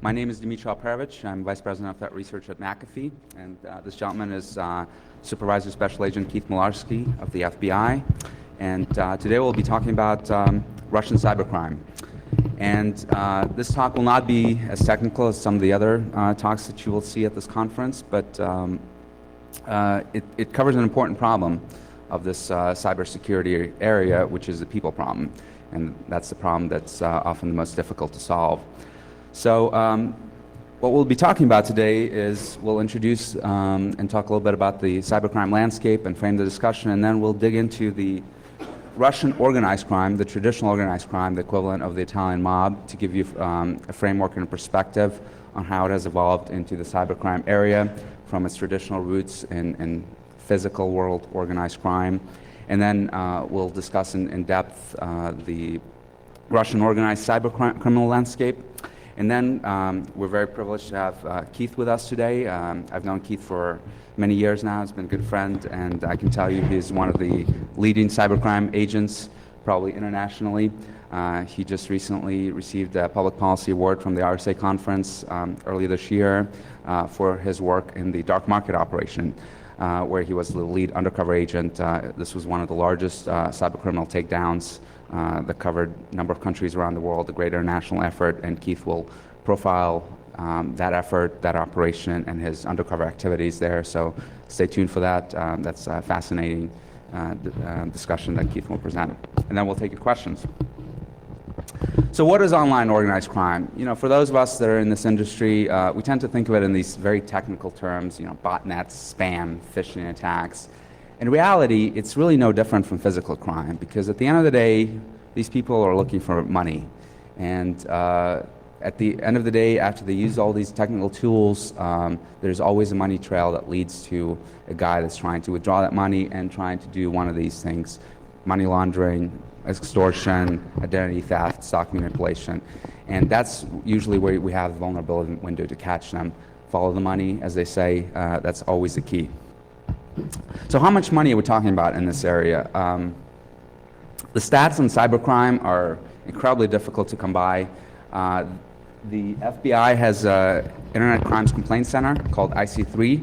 My name is Dmitri Alperovitch. I'm Vice President of Threat Research at McAfee, and this gentleman is Supervisory Special Agent Keith Milarski of the FBI. And today we'll be talking about Russian cybercrime. And this talk will not be as technical as some of the other talks that you will see at this conference, but it covers an important problem of this cybersecurity area, which is the people problem. And that's the problem that's often the most difficult to solve. So what we'll be talking about today is we'll introduce and talk a little bit about the cybercrime landscape and frame the discussion, and then we'll dig into the Russian organized crime, the traditional organized crime, the equivalent of the Italian mob, to give you a framework and a perspective on how it has evolved into the cybercrime area from its traditional roots in physical world organized crime. And then we'll discuss in depth the Russian organized cyber criminal landscape. And then we're very privileged to have Keith with us today. I've known Keith for many years now. He's been a good friend, and I can tell you he's one of the leading cybercrime agents, probably internationally. He just recently received a public policy award from the RSA conference earlier this year for his work in the DarkMarket operation, where he was the lead undercover agent. This was one of the largest cybercriminal takedowns that covered a number of countries around the world, a great international effort, and Keith will profile that effort, that operation, and his undercover activities there. So stay tuned for that. That's a fascinating discussion that Keith will present. And then we'll take your questions. So what is online organized crime? You know, for those of us that are in this industry, we tend to think of it in these very technical terms, you know, botnets, spam, phishing attacks. In reality, it's really no different from physical crime, because at the end of the day, these people are looking for money. And at the end of the day, after they use all these technical tools, there's always a money trail that leads to a guy that's trying to withdraw that money and trying to do one of these things: money laundering, extortion, identity theft, stock manipulation. And that's usually where we have the vulnerability window to catch them. Follow the money, as they say. That's always the key. So how much money are we talking about in this area? The stats on cybercrime are incredibly difficult to come by. The FBI has an Internet Crimes Complaint Center called IC3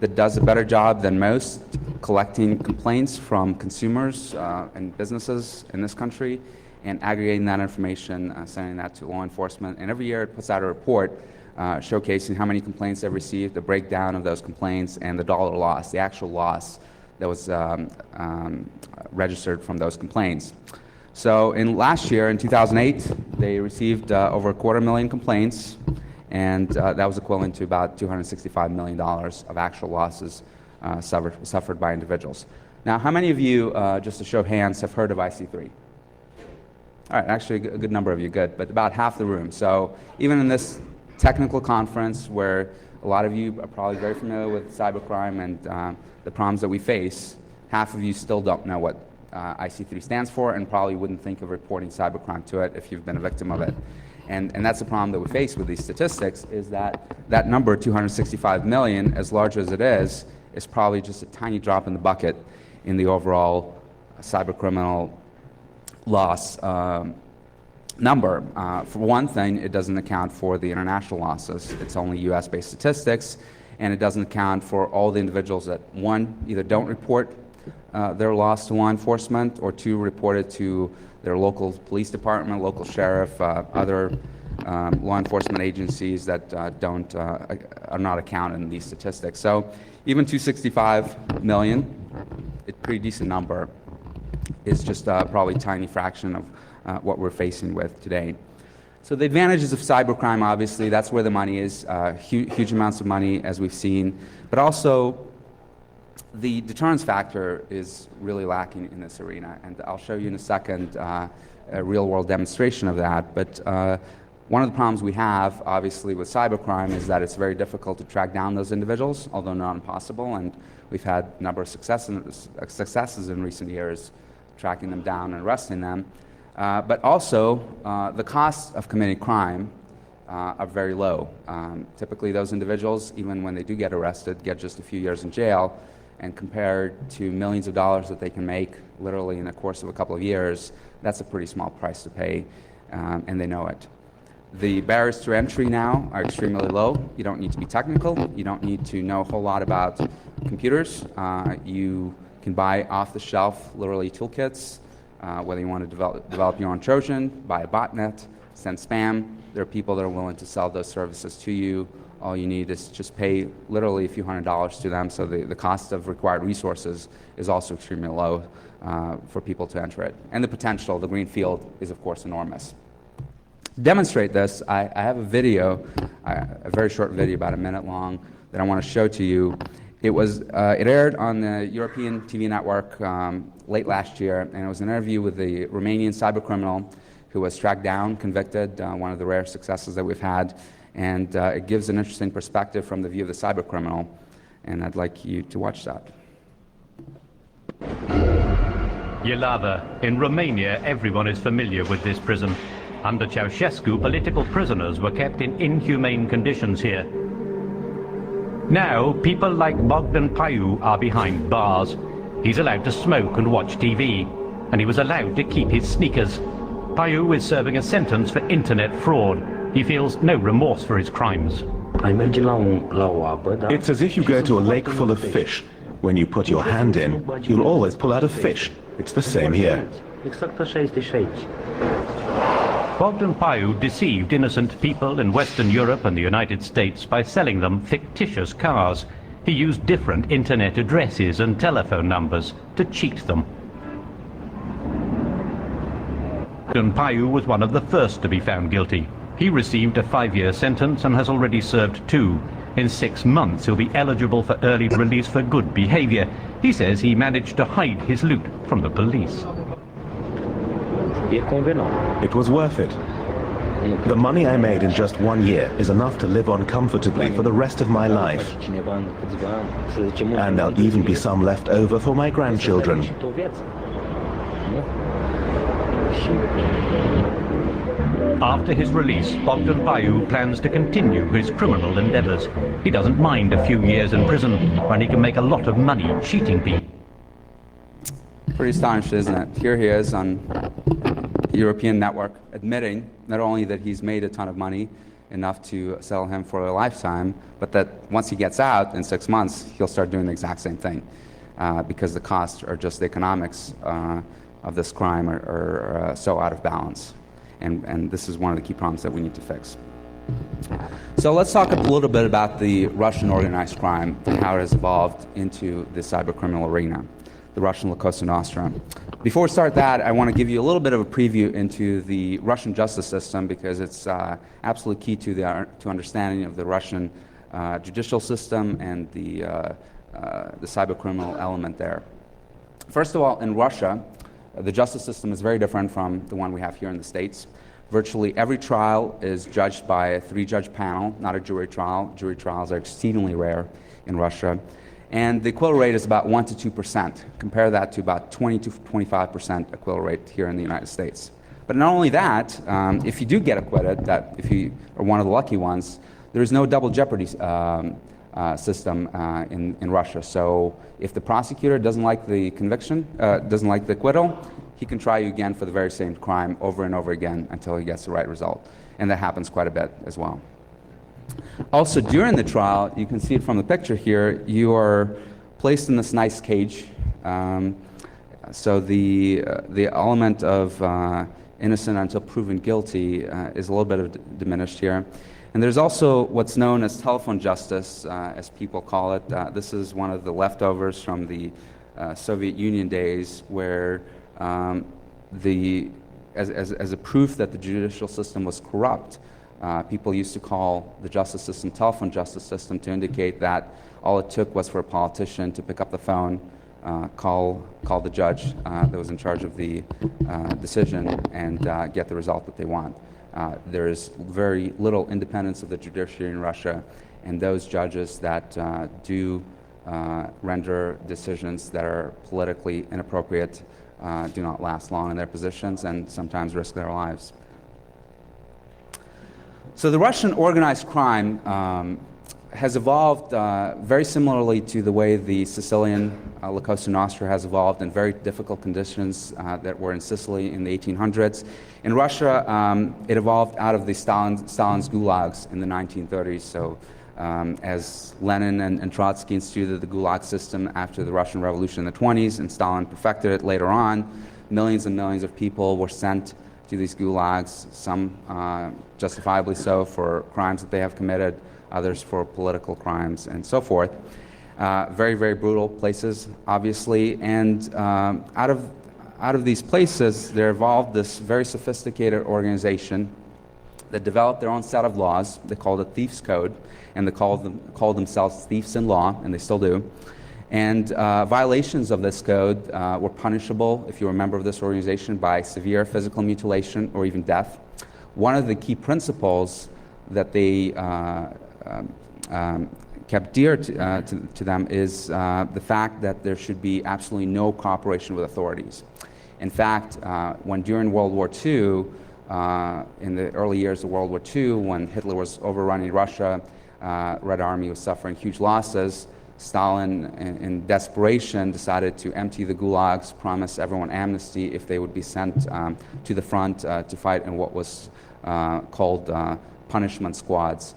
that does a better job than most collecting complaints from consumers and businesses in this country and aggregating that information, sending that to law enforcement. And every year it puts out a report showcasing how many complaints they've received, the breakdown of those complaints, and the dollar loss, the actual loss that was registered from those complaints. So in last year, in 2008, they received over 250,000 complaints, and that was equivalent to about $265 million of actual losses suffered by individuals. Now, how many of you, just a show of hands, have heard of IC3? All right, actually a good number of you, good, but about half the room. So even in this technical conference where a lot of you are probably very familiar with cybercrime and the problems that we face, half of you still don't know what IC3 stands for and probably wouldn't think of reporting cybercrime to it if you've been a victim of it. And that's the problem that we face with these statistics, is that number, 265 million, as large as it is probably just a tiny drop in the bucket in the overall cybercriminal loss number. For one thing, it doesn't account for the international losses. It's only US-based statistics, and it doesn't account for all the individuals that, one, either don't report their loss to law enforcement, or two, report it to their local police department, local sheriff, other law enforcement agencies that are not accounted in these statistics. So even 265 million, a pretty decent number, is just probably a tiny fraction of what we're facing with today. So the advantages of cybercrime, obviously, that's where the money is, huge amounts of money, as we've seen, but also the deterrence factor is really lacking in this arena, and I'll show you in a second a real-world demonstration of that. But one of the problems we have, obviously, with cybercrime is that it's very difficult to track down those individuals, although not impossible, and we've had a number of successes in recent years tracking them down and arresting them. But also, the costs of committing crime are very low. Typically, those individuals, even when they do get arrested, get just a few years in jail, and compared to millions of dollars that they can make literally in the course of a couple of years, that's a pretty small price to pay, and they know it. The barriers to entry now are extremely low. You don't need to be technical. You don't need to know a whole lot about computers. You can buy off-the-shelf, literally toolkits, whether you want to develop your own Trojan, buy a botnet, send spam. There are people that are willing to sell those services to you. All you need is just pay literally a few $100s to them, so the cost of required resources is also extremely low for people to enter it. And the potential, the green field, is of course enormous. To demonstrate this, I have a video, a very short video, about a minute long, that I want to show to you. It aired on the European TV network late last year, and it was an interview with the Romanian cybercriminal who was tracked down, convicted, one of the rare successes that we've had, and it gives an interesting perspective from the view of the cybercriminal, and I'd like you to watch that. Yelava. In Romania, everyone is familiar with this prison. Under Ceausescu, political prisoners were kept in inhumane conditions here. Now, people like Bogdan Paiu are behind bars. He's allowed to smoke and watch TV, and he was allowed to keep his sneakers. Paiu is serving a sentence for internet fraud. He feels no remorse for his crimes. It's as if you go to a lake full of fish. When you put your hand in, you'll always pull out a fish. It's the same here. Bogdan Paiu deceived innocent people in Western Europe and the United States by selling them fictitious cars. He used different internet addresses and telephone numbers to cheat them. Bogdan Paiu was one of the first to be found guilty. He received a 5-year sentence and has already served 2. In 6 months, he'll be eligible for early release for good behavior. He says he managed to hide his loot from the police. It was worth it. The money I made in just 1 year is enough to live on comfortably for the rest of my life. And there'll even be some left over for my grandchildren. After his release, Bogdan Paiu plans to continue his criminal endeavors. He doesn't mind a few years in prison when he can make a lot of money cheating people. Pretty astonishing, isn't it? Here he is on the European network admitting not only that he's made a ton of money, enough to sell him for a lifetime, but that once he gets out in 6 months, he'll start doing the exact same thing because the costs are just the economics of this crime are so out of balance. And this is one of the key problems that we need to fix. So let's talk a little bit about the Russian organized crime and how it has evolved into the cybercriminal arena, the Russian La Cosa Nostra. Before we start that, I want to give you a little bit of a preview into the Russian justice system because it's absolutely key to understanding of the Russian judicial system and the cybercriminal element there. First of all, in Russia, the justice system is very different from the one we have here in the States. Virtually every trial is judged by a 3-judge panel, not a jury trial. Jury trials are exceedingly rare in Russia. And the acquittal rate is about 1 to 2%. Compare that to about 20 to 25% acquittal rate here in the United States. But not only that, if you do get acquitted, that if you are one of the lucky ones, there is no double jeopardy system in Russia. So if the prosecutor doesn't like the conviction, doesn't like the acquittal, he can try you again for the very same crime over and over again until he gets the right result. And that happens quite a bit as well. Also, during the trial, you can see it from the picture here, you are placed in this nice cage. So the element of innocent until proven guilty is a little bit diminished here. And there's also what's known as telephone justice, as people call it. This is one of the leftovers from the Soviet Union days where as a proof that the judicial system was corrupt, people used to call the justice system telephone justice system to indicate that all it took was for a politician to pick up the phone, call the judge that was in charge of the decision and get the result that they want. There is very little independence of the judiciary in Russia, and those judges that do render decisions that are politically inappropriate do not last long in their positions and sometimes risk their lives. So the Russian organized crime has evolved very similarly to the way the Sicilian La Cosa Nostra has evolved in very difficult conditions that were in Sicily in the 1800s. In Russia, it evolved out of the Stalin's gulags in the 1930s. So as Lenin and Trotsky instituted the gulag system after the Russian Revolution in the 20s, and Stalin perfected it later on, millions and millions of people were sent to these gulags, some justifiably so for crimes that they have committed, others for political crimes and so forth. Very, very brutal places, obviously. And out of these places, there evolved this very sophisticated organization that developed their own set of laws. They called it Thieves' Code, and they called themselves Thieves in Law, and they still do. And violations of this code were punishable, if you're a member of this organization, by severe physical mutilation or even death. One of the key principles that they kept dear to them is the fact that there should be absolutely no cooperation with authorities. In fact, when during World War II, in the early years of World War II, when Hitler was overrunning Russia, Red Army was suffering huge losses, Stalin, in desperation, decided to empty the gulags, promise everyone amnesty if they would be sent to the front to fight in what was called punishment squads,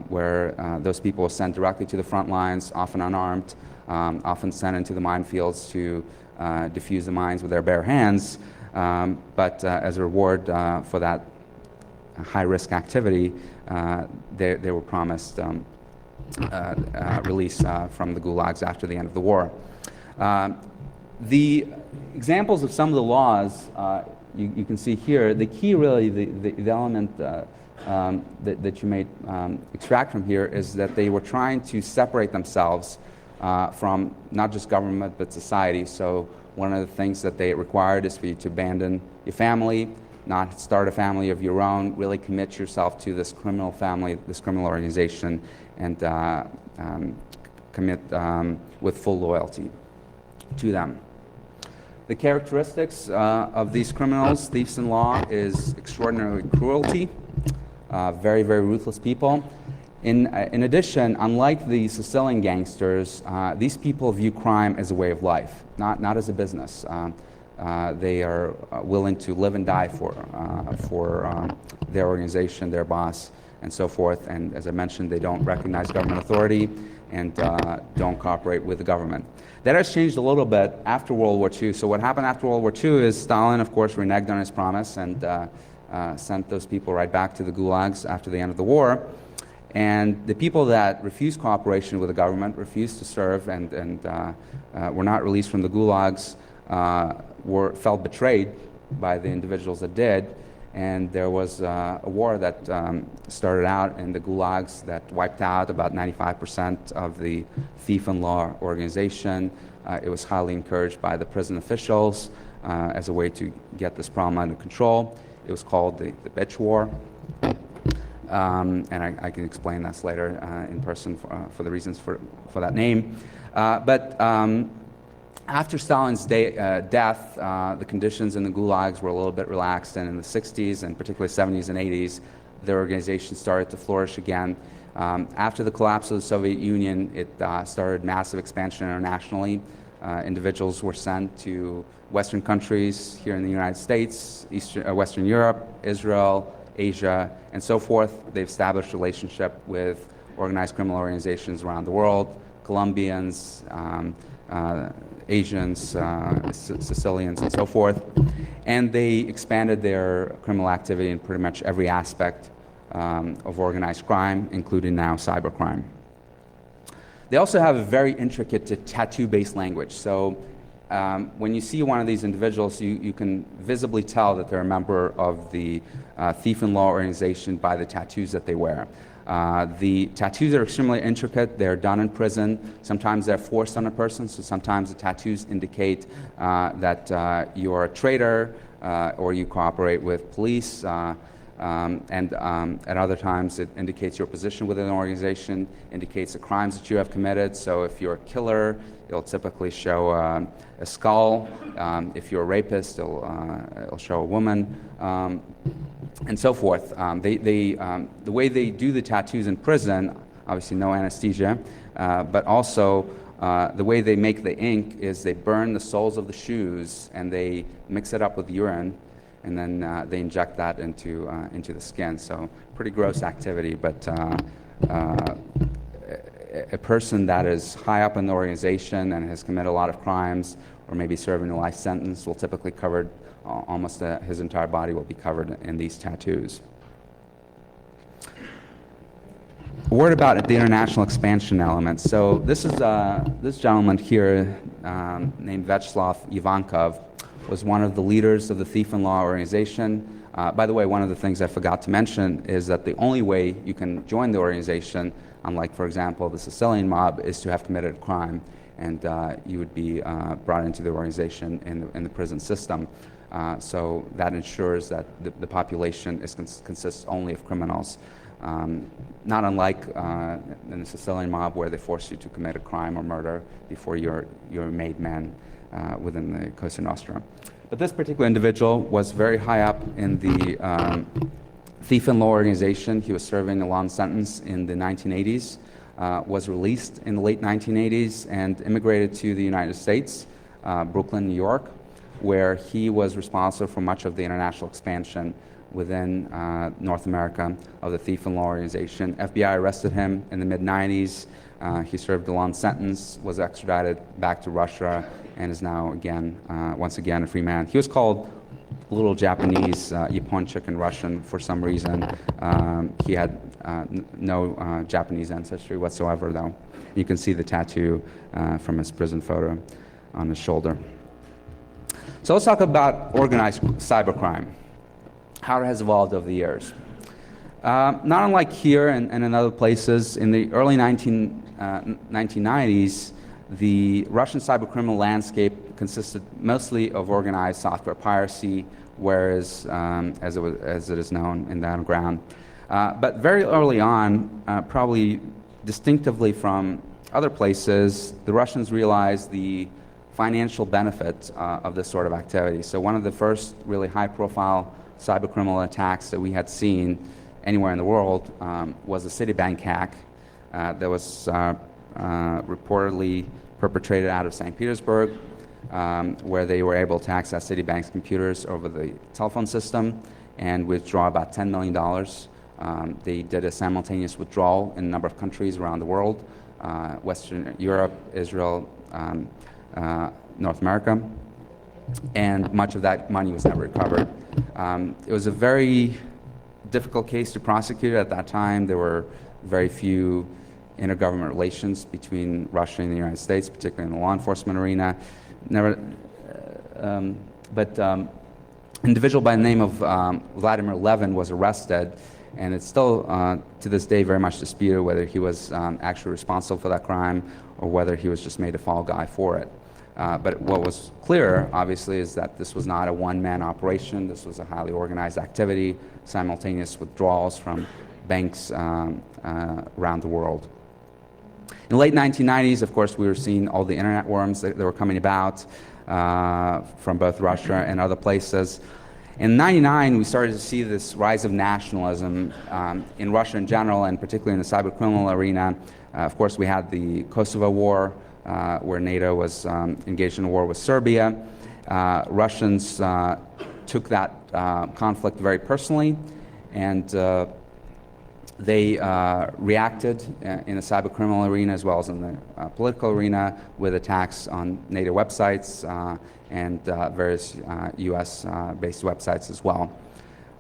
where those people were sent directly to the front lines, often unarmed, often sent into the minefields to defuse the mines with their bare hands. But as a reward for that high-risk activity, they were promised release from the gulags after the end of the war. The examples of some of the laws you can see here. The key, really, the element that you may extract from here is that they were trying to separate themselves from not just government but society. So one of the things that they required is for you to abandon your family, not start a family of your own, really commit yourself to this criminal family, this criminal organization, and commit with full loyalty to them. The characteristics of these criminals, thieves in law, is extraordinary cruelty, very, very ruthless people. In addition, unlike the Sicilian gangsters, these people view crime as a way of life, not as a business. They are willing to live and die for their organization, their boss, and so forth. And as I mentioned, they don't recognize government authority and don't cooperate with the government. That has changed a little bit after World War II. So what happened after World War II is Stalin, of course, reneged on his promise and sent those people right back to the gulags after the end of the war. And the people that refused cooperation with the government, refused to serve, and were not released from the gulags, felt betrayed by the individuals that did. And there was a war that started out in the gulags that wiped out about 95% of the thief-in-law organization. It was highly encouraged by the prison officials as a way to get this problem under control. It was called the Bitch War. And I can explain this later in person for the reasons for that name. But after Stalin's death, the conditions in the gulags were a little bit relaxed, and in the 60s, and particularly 70s and 80s, the organization started to flourish again. After the collapse of the Soviet Union, it started massive expansion internationally. Individuals were sent to Western countries here in the United States, Western Europe, Israel, Asia, and so forth. They've established relationship with organized criminal organizations around the world, Colombians, Asians, Sicilians, and so forth. And they expanded their criminal activity in pretty much every aspect of organized crime, including now cybercrime. They also have a very intricate tattoo-based language. So when you see one of these individuals, you can visibly tell that they're a member of the thief-in-law organization by the tattoos that they wear. The tattoos are extremely intricate. They're done in prison. Sometimes they're forced on a person, so sometimes the tattoos indicate that you're a traitor or you cooperate with police, and at other times it indicates your position within an organization, indicates the crimes that you have committed. So if you're a killer, it'll typically show a skull. If you're a rapist, it'll show a woman, and so forth. The way they do the tattoos in prison, obviously no anesthesia, but also the way they make the ink is they burn the soles of the shoes and they mix it up with urine, and then they inject that into the skin. So pretty gross activity, but a person that is high up in the organization and has committed a lot of crimes or maybe serving a life sentence will typically cover almost his entire body will be covered in these tattoos. A word about the international expansion element. So this is this gentleman here named Vyacheslav Ivankov was one of the leaders of the Thief-in-Law organization. By the way, one of the things I forgot to mention is that the only way you can join the organization, unlike, for example, the Sicilian mob, is to have committed a crime, and you would be brought into the organization in the prison system. So that ensures that the population consists only of criminals. Not unlike in the Sicilian mob, where they force you to commit a crime or murder before you're made man within the Cosa Nostra. But this particular individual was very high up in the Thief-in-Law organization. He was serving a long sentence in the 1980s, was released in the late 1980s, and immigrated to the United States, Brooklyn, New York, where he was responsible for much of the international expansion within North America of the Thief-in-Law organization. FBI arrested him in the mid-90s. He served a long sentence, was extradited back to Russia, and is now once again a free man. He was called Little Japanese, Yaponchik in Russian for some reason. He had no Japanese ancestry whatsoever, though. You can see the tattoo from his prison photo on his shoulder. So let's talk about organized cybercrime, how it has evolved over the years. Not unlike here and in other places, in the early 1990s, the Russian cybercriminal landscape consisted mostly of organized software piracy, whereas, as it is known in the underground. But very early on, probably distinctively from other places, the Russians realized the financial benefit of this sort of activity. So one of the first really high-profile cybercriminal attacks that we had seen anywhere in the world was a Citibank hack that was reportedly perpetrated out of St. Petersburg, where they were able to access Citibank's computers over the telephone system and withdraw about $10 million. They did a simultaneous withdrawal in a number of countries around the world, Western Europe, Israel, North America, and much of that money was never recovered. It was a very difficult case to prosecute at that time. There were very few intergovernmental relations between Russia and the United States, particularly in the law enforcement arena. But an individual by the name of Vladimir Levin was arrested, and it's still, to this day, very much disputed whether he was actually responsible for that crime or whether he was just made a fall guy for it. But what was clear, obviously, is that this was not a one-man operation. This was a highly organized activity, simultaneous withdrawals from banks around the world. In the late 1990s, of course, we were seeing all the internet worms that were coming about from both Russia and other places. In '99, we started to see this rise of nationalism in Russia in general, and particularly in the cybercriminal arena. Of course, we had the Kosovo War, where NATO was engaged in a war with Serbia. Russians took that conflict very personally, and they reacted in the cybercriminal arena as well as in the political arena with attacks on NATO websites and various US-based websites as well.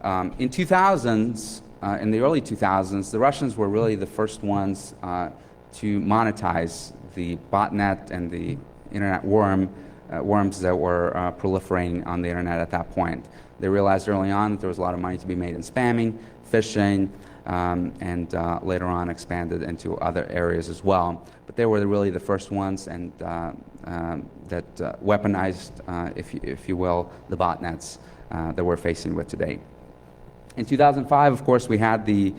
In 2000s, in the early 2000s, the Russians were really the first ones to monetize the botnet and the internet worms that were proliferating on the internet at that point. They realized early on that there was a lot of money to be made in spamming, phishing, and later on expanded into other areas as well. But they were really the first ones and that weaponized, if you will, the botnets that we're facing with today. In 2005, of course, we had the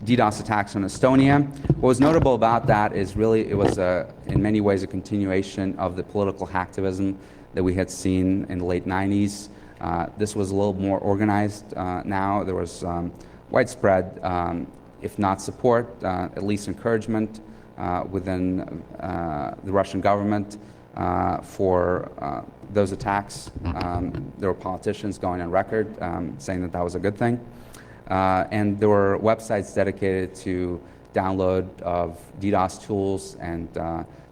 DDoS attacks on Estonia. What was notable about that is really it was in many ways a continuation of the political hacktivism that we had seen in the late 90s. This was a little more organized now. There was widespread if not support, at least encouragement within the Russian government for those attacks. There were politicians going on record saying that that was a good thing. And there were websites dedicated to download of DDoS tools and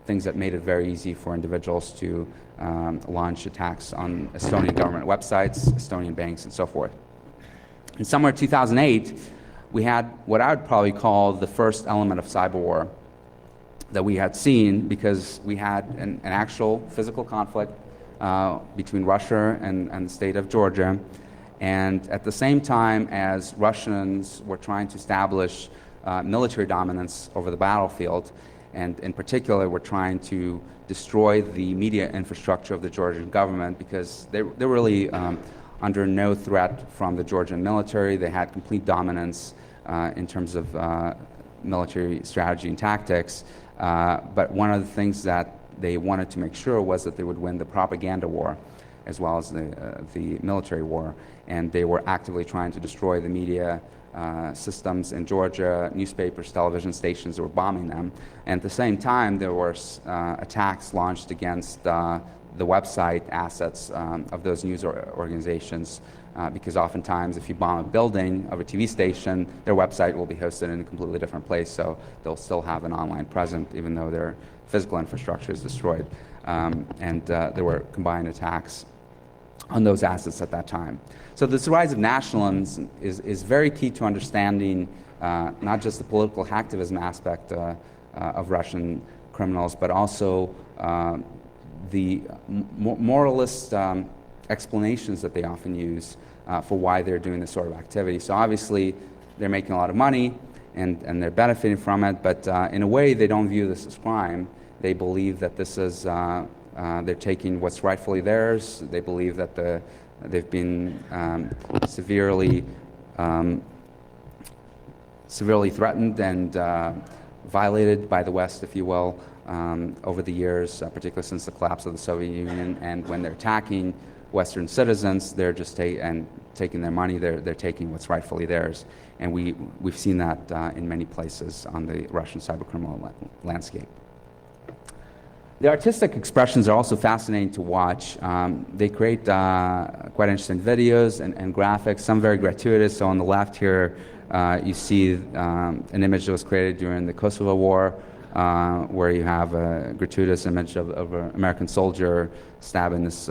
things that made it very easy for individuals to launch attacks on Estonian government websites, Estonian banks, and so forth. In summer 2008, we had what I would probably call the first element of cyber war that we had seen, because we had an actual physical conflict between Russia and the state of Georgia. And at the same time as Russians were trying to establish military dominance over the battlefield, and in particular were trying to destroy the media infrastructure of the Georgian government, because they're really under no threat from the Georgian military. They had complete dominance in terms of military strategy and tactics. But one of the things that they wanted to make sure was that they would win the propaganda war as well as the military war. And they were actively trying to destroy the media systems in Georgia, newspapers, television stations. They were bombing them. And at the same time, there were attacks launched against the website assets of those news organizations, because oftentimes if you bomb a building of a TV station, their website will be hosted in a completely different place, so they'll still have an online presence even though their physical infrastructure is destroyed. And there were combined attacks on those assets at that time. So this rise of nationalism is very key to understanding not just the political hacktivism aspect of Russian criminals, but also the moralist explanations that they often use for why they're doing this sort of activity. So obviously they're making a lot of money and they're benefiting from it, but in a way they don't view this as crime. They believe that this is, they're taking what's rightfully theirs. They believe that they've been severely threatened and violated by the West, if you will, over the years, particularly since the collapse of the Soviet Union. And when they're attacking Western citizens, they're just taking their money. They're taking what's rightfully theirs. And we've seen that in many places on the Russian cybercriminal landscape. The artistic expressions are also fascinating to watch. They create quite interesting videos and graphics, some very gratuitous. So on the left here, you see an image that was created during the Kosovo War, where you have a gratuitous image of an American soldier stabbing this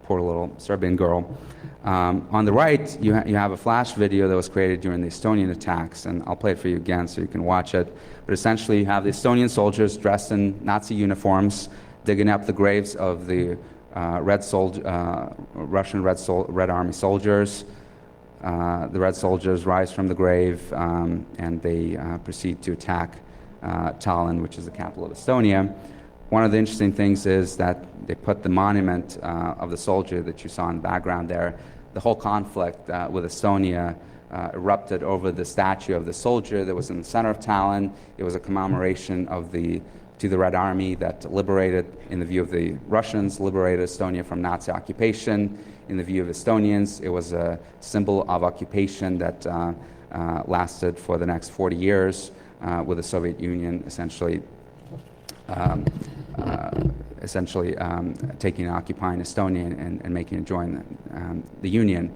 poor little Serbian girl. On the right, you have a flash video that was created during the Estonian attacks, and I'll play it for you again so you can watch it. But essentially, you have the Estonian soldiers dressed in Nazi uniforms digging up the graves of the Russian Red Army soldiers. The Red soldiers rise from the grave and they proceed to attack Tallinn, which is the capital of Estonia. One of the interesting things is that they put the monument of the soldier that you saw in the background there. The whole conflict with Estonia erupted over the statue of the soldier that was in the center of Tallinn. It was a commemoration to the Red Army that liberated, in the view of the Russians, liberated Estonia from Nazi occupation. In the view of Estonians, it was a symbol of occupation that lasted for the next 40 years, with the Soviet Union essentially taking and occupying Estonia and making it join the Union.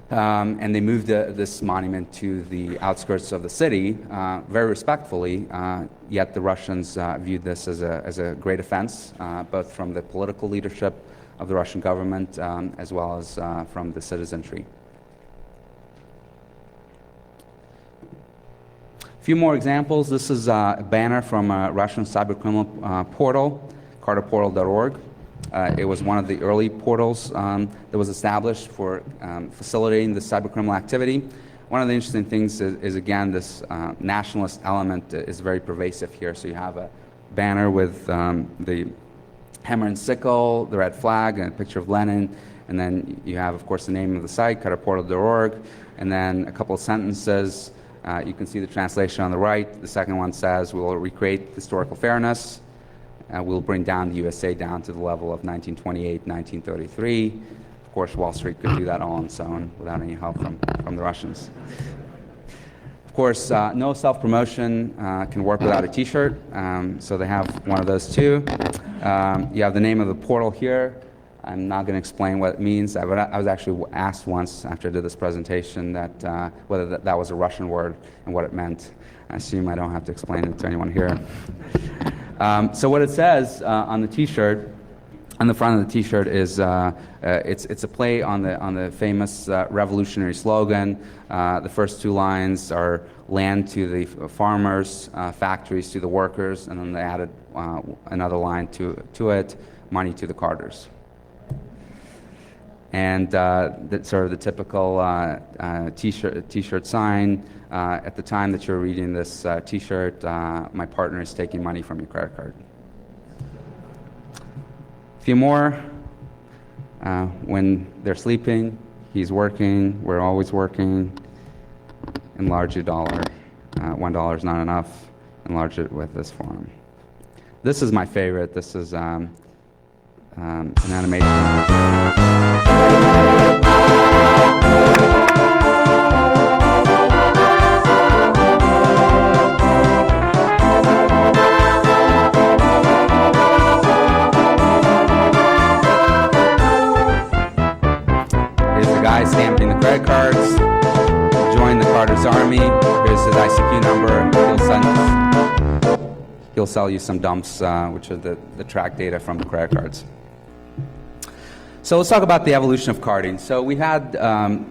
And they moved this monument to the outskirts of the city, very respectfully, yet the Russians viewed this as a great offense, both from the political leadership of the Russian government as well as from the citizenry. A few more examples. This is a banner from a Russian cybercriminal portal, carterportal.org. It was one of the early portals that was established for facilitating the cybercriminal activity. One of the interesting things is again, this nationalist element is very pervasive here. So you have a banner with the hammer and sickle, the red flag, and a picture of Lenin. And then you have, of course, the name of the site, carterportal.org, and then a couple of sentences. You can see the translation on the right. The second one says, we will recreate historical fairness. We'll bring down the USA down to the level of 1928, 1933. Of course, Wall Street could do that all on its own without any help from the Russians. Of course, no self-promotion can work without a t-shirt, so they have one of those too. You have the name of the portal here. I'm not going to explain what it means. I was actually asked once after I did this presentation that whether that was a Russian word and what it meant. I assume I don't have to explain it to anyone here. So what it says on the t-shirt, on the front of the t-shirt is it's a play on the famous revolutionary slogan. The first two lines are land to the farmers, factories to the workers, and then they added another line to it, money to the carters. And that's sort of the typical t-shirt sign. At the time that you're reading this t-shirt, my partner is taking money from your credit card. A few more. When they're sleeping, he's working, we're always working. Enlarge your dollar. $1 is not enough. Enlarge it with this form. This is my favorite. This is an animation. Guy stamping the credit cards, join the Carter's Army. Here's his ICQ number. He'll sell you some dumps, which are the track data from the credit cards. So let's talk about the evolution of carding. So we had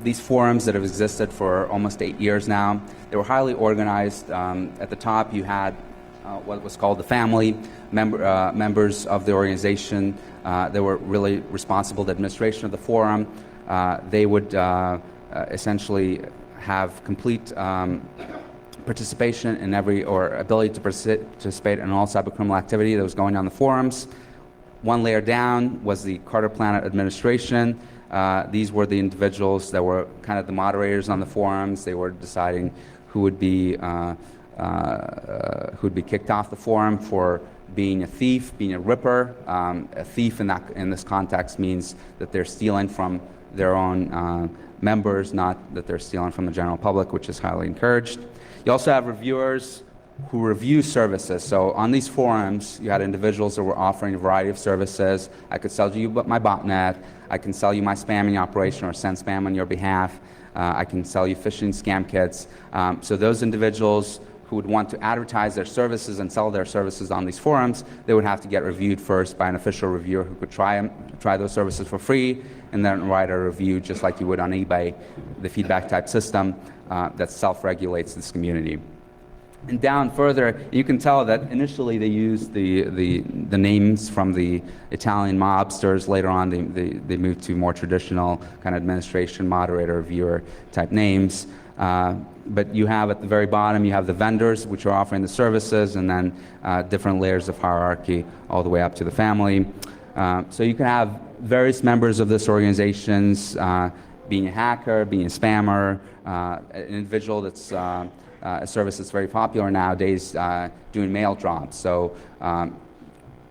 these forums that have existed for almost 8 years now. They were highly organized. At the top, you had what was called the family, members of the organization. They were really responsible for the administration of the forum. They would essentially have complete participation in ability to participate in all cybercriminal activity that was going on in the forums. One layer down was the Carter Planet administration. These were the individuals that were kind of the moderators on the forums. They were deciding who would be kicked off the forum for being a thief, being a ripper. A thief in this context means that they're stealing from their own members, not that they're stealing from the general public, which is highly encouraged. You also have reviewers who review services. So on these forums, you had individuals that were offering a variety of services. I could sell you my botnet. I can sell you my spamming operation or send spam on your behalf. I can sell you phishing scam kits. So those individuals who would want to advertise their services and sell their services on these forums, they would have to get reviewed first by an official reviewer who could try those services for free and then write a review just like you would on eBay, the feedback type system that self-regulates this community. And down further, you can tell that initially they used the names from the Italian mobsters. Later on, they moved to more traditional kind of administration, moderator, reviewer type names. But you have at the very bottom, you have the vendors, which are offering the services, and then different layers of hierarchy all the way up to the family. So you can have various members of this organizations being a hacker, being a spammer, an individual that's a service that's very popular nowadays, doing mail drops. So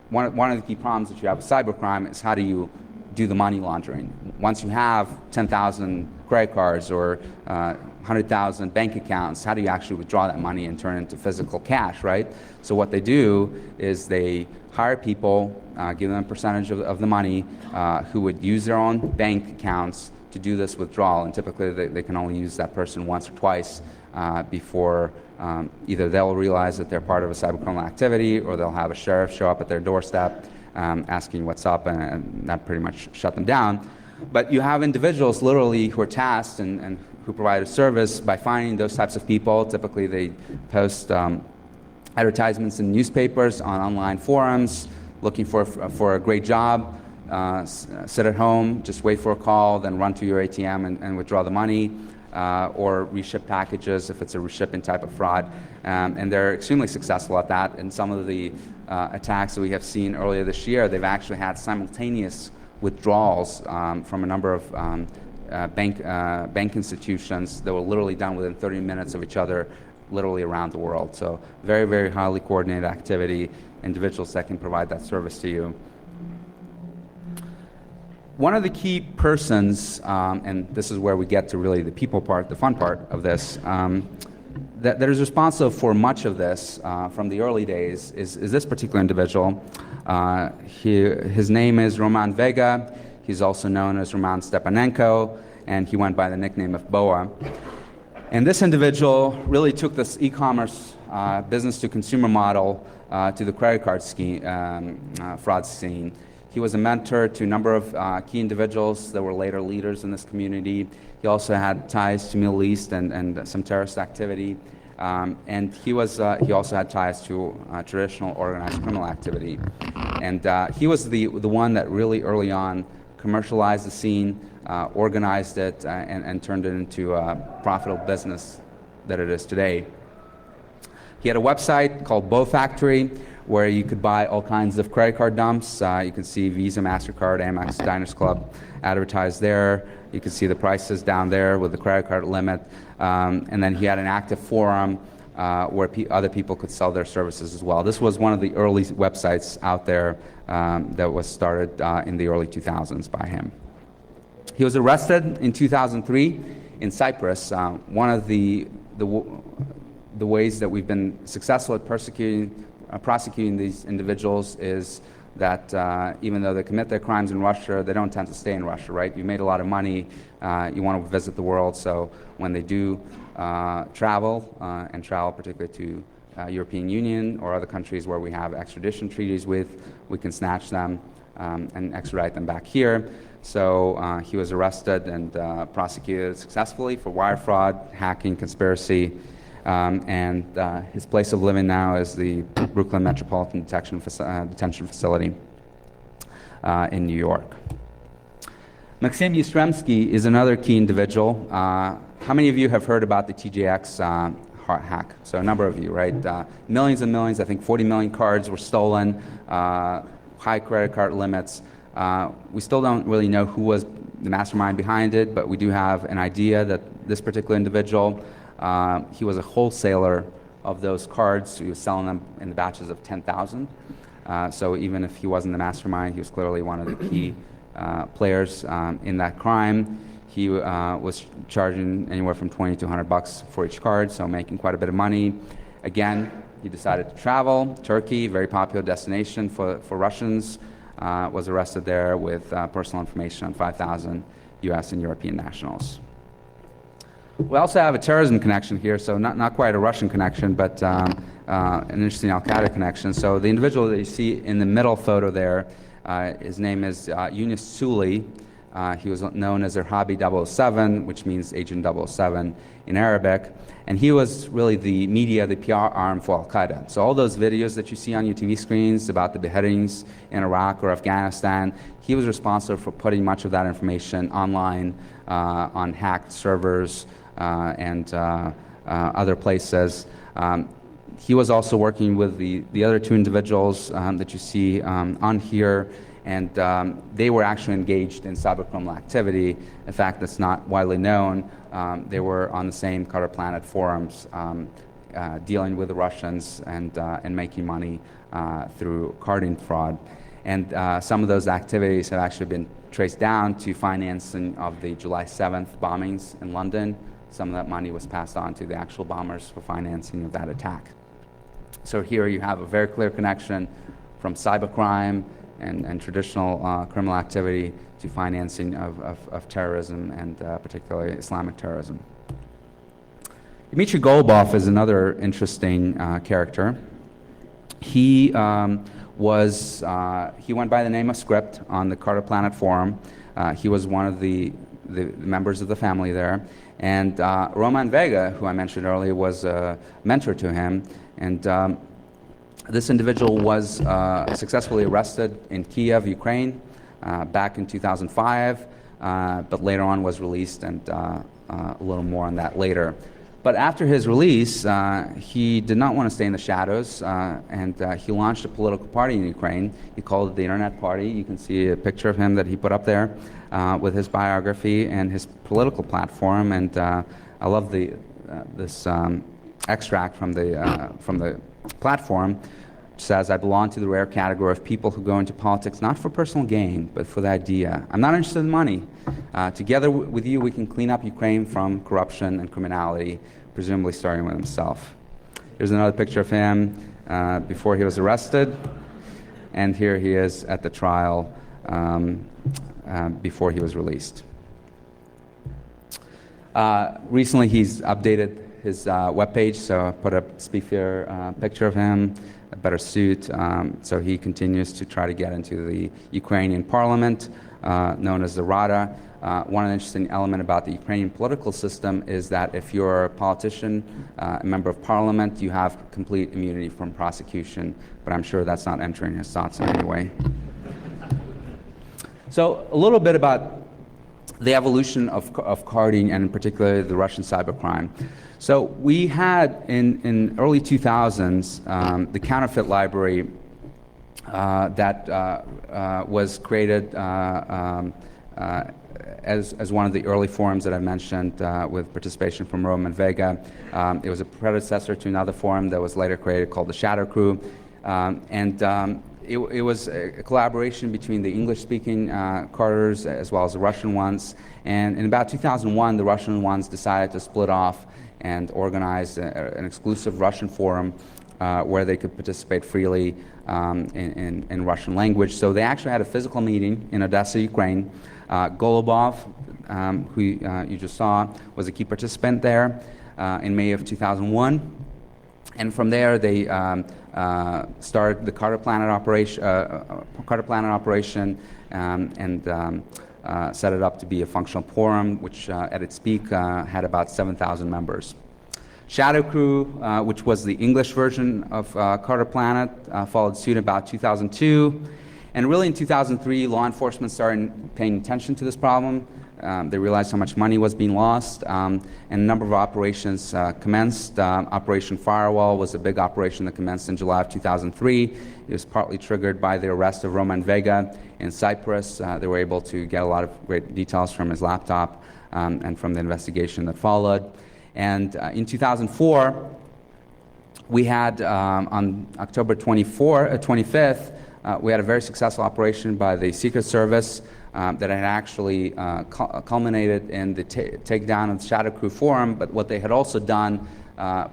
one of the key problems that you have with cybercrime is how do you do the money laundering? Once you have 10,000 credit cards or 100,000 bank accounts, how do you actually withdraw that money and turn it into physical cash, right? So what they do is they hire people, give them a percentage of the money, who would use their own bank accounts to do this withdrawal, and typically they can only use that person once or twice before either they'll realize that they're part of a cybercriminal activity, or they'll have a sheriff show up at their doorstep asking what's up, and that pretty much shut them down. But you have individuals literally who are tasked and who provide a service by finding those types of people. Typically they post advertisements in newspapers, on online forums, looking for a great job. Sit at home, just wait for a call, then run to your ATM and withdraw the money, or reship packages if it's a reshipping type of fraud. And they're extremely successful at that. And some of the attacks that we have seen earlier this year, they've actually had simultaneous withdrawals from a number of bank institutions that were literally done within 30 minutes of each other, literally around the world. So very, very highly coordinated activity, individuals that can provide that service to you. One of the key persons, and this is where we get to really the people part, the fun part of this, that is responsible for much of this from the early days is this particular individual. His name is Roman Vega. He's also known as Roman Stepanenko, and he went by the nickname of Boa. And this individual really took this e-commerce business-to-consumer model to the credit card scheme, fraud scene. He was a mentor to a number of key individuals that were later leaders in this community. He also had ties to Middle East and some terrorist activity. And he also had ties to traditional organized criminal activity. And he was the one that really early on commercialized the scene, organized it, and turned it into a profitable business that it is today. He had a website called Bow Factory, where you could buy all kinds of credit card dumps. You can see Visa, MasterCard, Amex, Diners Club advertised there. You can see the prices down there with the credit card limit. And then he had an active forum where other people could sell their services as well. This was one of the early websites out there that was started in the early 2000s by him. He was arrested in 2003 in Cyprus. One of the ways that we've been successful at prosecuting these individuals is that even though they commit their crimes in Russia, they don't tend to stay in Russia, right? You made a lot of money, you want to visit the world, so when they do travel, and travel particularly to European Union or other countries where we have extradition treaties with, we can snatch them and extradite them back here. So he was arrested and prosecuted successfully for wire fraud, hacking, conspiracy, and his place of living now is the Brooklyn Metropolitan Detention Facility in New York. Maxim Ystremsky is another key individual. How many of you have heard about the TJX hack? So a number of you, right? Millions and millions, I think 40 million cards were stolen, high credit card limits. We still don't really know who was the mastermind behind it, but we do have an idea that this particular individual, he was a wholesaler of those cards. He was selling them in the batches of 10,000. So even if he wasn't the mastermind, he was clearly one of the key players in that crime. He was charging anywhere from $20 to $100 for each card, so making quite a bit of money. Again, he decided to travel. Turkey, very popular destination for Russians, was arrested there with personal information on 5,000 US and European nationals. We also have a terrorism connection here, so not quite a Russian connection, but an interesting Al-Qaeda connection. So the individual that you see in the middle photo there, his name is Yunus Suli. He was known as Irhabi 007, which means Agent 007 in Arabic. And he was really the media, the PR arm for Al-Qaeda. So all those videos that you see on your TV screens about the beheadings in Iraq or Afghanistan, he was responsible for putting much of that information online on hacked servers and other places. He was also working with the other two individuals that you see on here, and they were actually engaged in cybercriminal activity. In fact, that's not widely known. They were on the same Cutter Planet forums dealing with the Russians and making money through carding fraud. And some of those activities have actually been traced down to financing of the July 7th bombings in London. Some of that money was passed on to the actual bombers for financing of that attack. So here you have a very clear connection from cybercrime and traditional criminal activity to financing of terrorism and particularly Islamic terrorism. Dmitri Golubov is another interesting character. He went by the name of Script on the Cutter Planet forum. He was one of the members of the family there. And Roman Vega, who I mentioned earlier, was a mentor to him. And this individual was successfully arrested in Kiev, Ukraine, back in 2005, but later on was released, and a little more on that later. But after his release, he did not want to stay in the shadows, and he launched a political party in Ukraine. He called it the Internet Party. You can see a picture of him that he put up there with his biography and his political platform. And I love this extract from the platform, which says, "I belong to the rare category of people who go into politics not for personal gain, but for the idea. I'm not interested in money. Together with you, we can clean up Ukraine from corruption and criminality. presumably starting with himself. Here's another picture of him before he was arrested, and here he is at the trial before he was released. Recently, he's updated his webpage, so I put a spoofier picture of him, a better suit, so he continues to try to get into the Ukrainian parliament, known as the Rada. One interesting element about the Ukrainian political system is that if you're a politician, a member of parliament, you have complete immunity from prosecution, but I'm sure that's not entering his thoughts in any way. So a little bit about the evolution of carding, and in particular the Russian cybercrime. So we had in early 2000s the counterfeit library that was created as one of the early forums that I mentioned with participation from Rome and Vega. It was a predecessor to another forum that was later created called the Shadow Crew. It was a collaboration between the English-speaking carders as well as the Russian ones. And in about 2001, the Russian ones decided to split off and organize an exclusive Russian forum where they could participate freely in Russian language. So they actually had a physical meeting in Odessa, Ukraine. Golubov, who you just saw, was a key participant there in May of 2001. And from there, they started the Carter Planet operation, and set it up to be a functional forum, which at its peak had about 7,000 members. Shadow Crew, which was the English version of Carter Planet, followed suit about 2002. And really in 2003, law enforcement started paying attention to this problem. They realized how much money was being lost, and a number of operations commenced. Operation Firewall was a big operation that commenced in July of 2003. It was partly triggered by the arrest of Roman Vega in Cyprus. They were able to get a lot of great details from his laptop and from the investigation that followed. And in 2004, we had on October 25th, we had a very successful operation by the Secret Service that had actually culminated in the takedown of the Shadow Crew forum. But what they had also done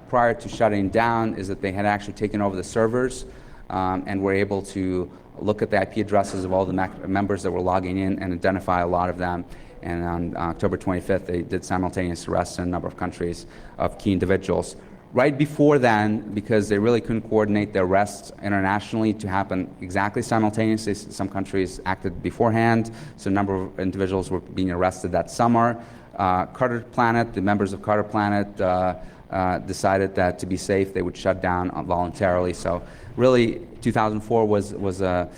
prior to shutting down is that they had actually taken over the servers and were able to look at the IP addresses of all the members that were logging in and identify a lot of them. And on October 25th, they did simultaneous arrests in a number of countries of key individuals. Right before then, because they really couldn't coordinate their arrests internationally to happen exactly simultaneously, some countries acted beforehand, so a number of individuals were being arrested that summer. Carter Planet, the members of Carter Planet decided that to be safe, they would shut down voluntarily. So really, 2004 was a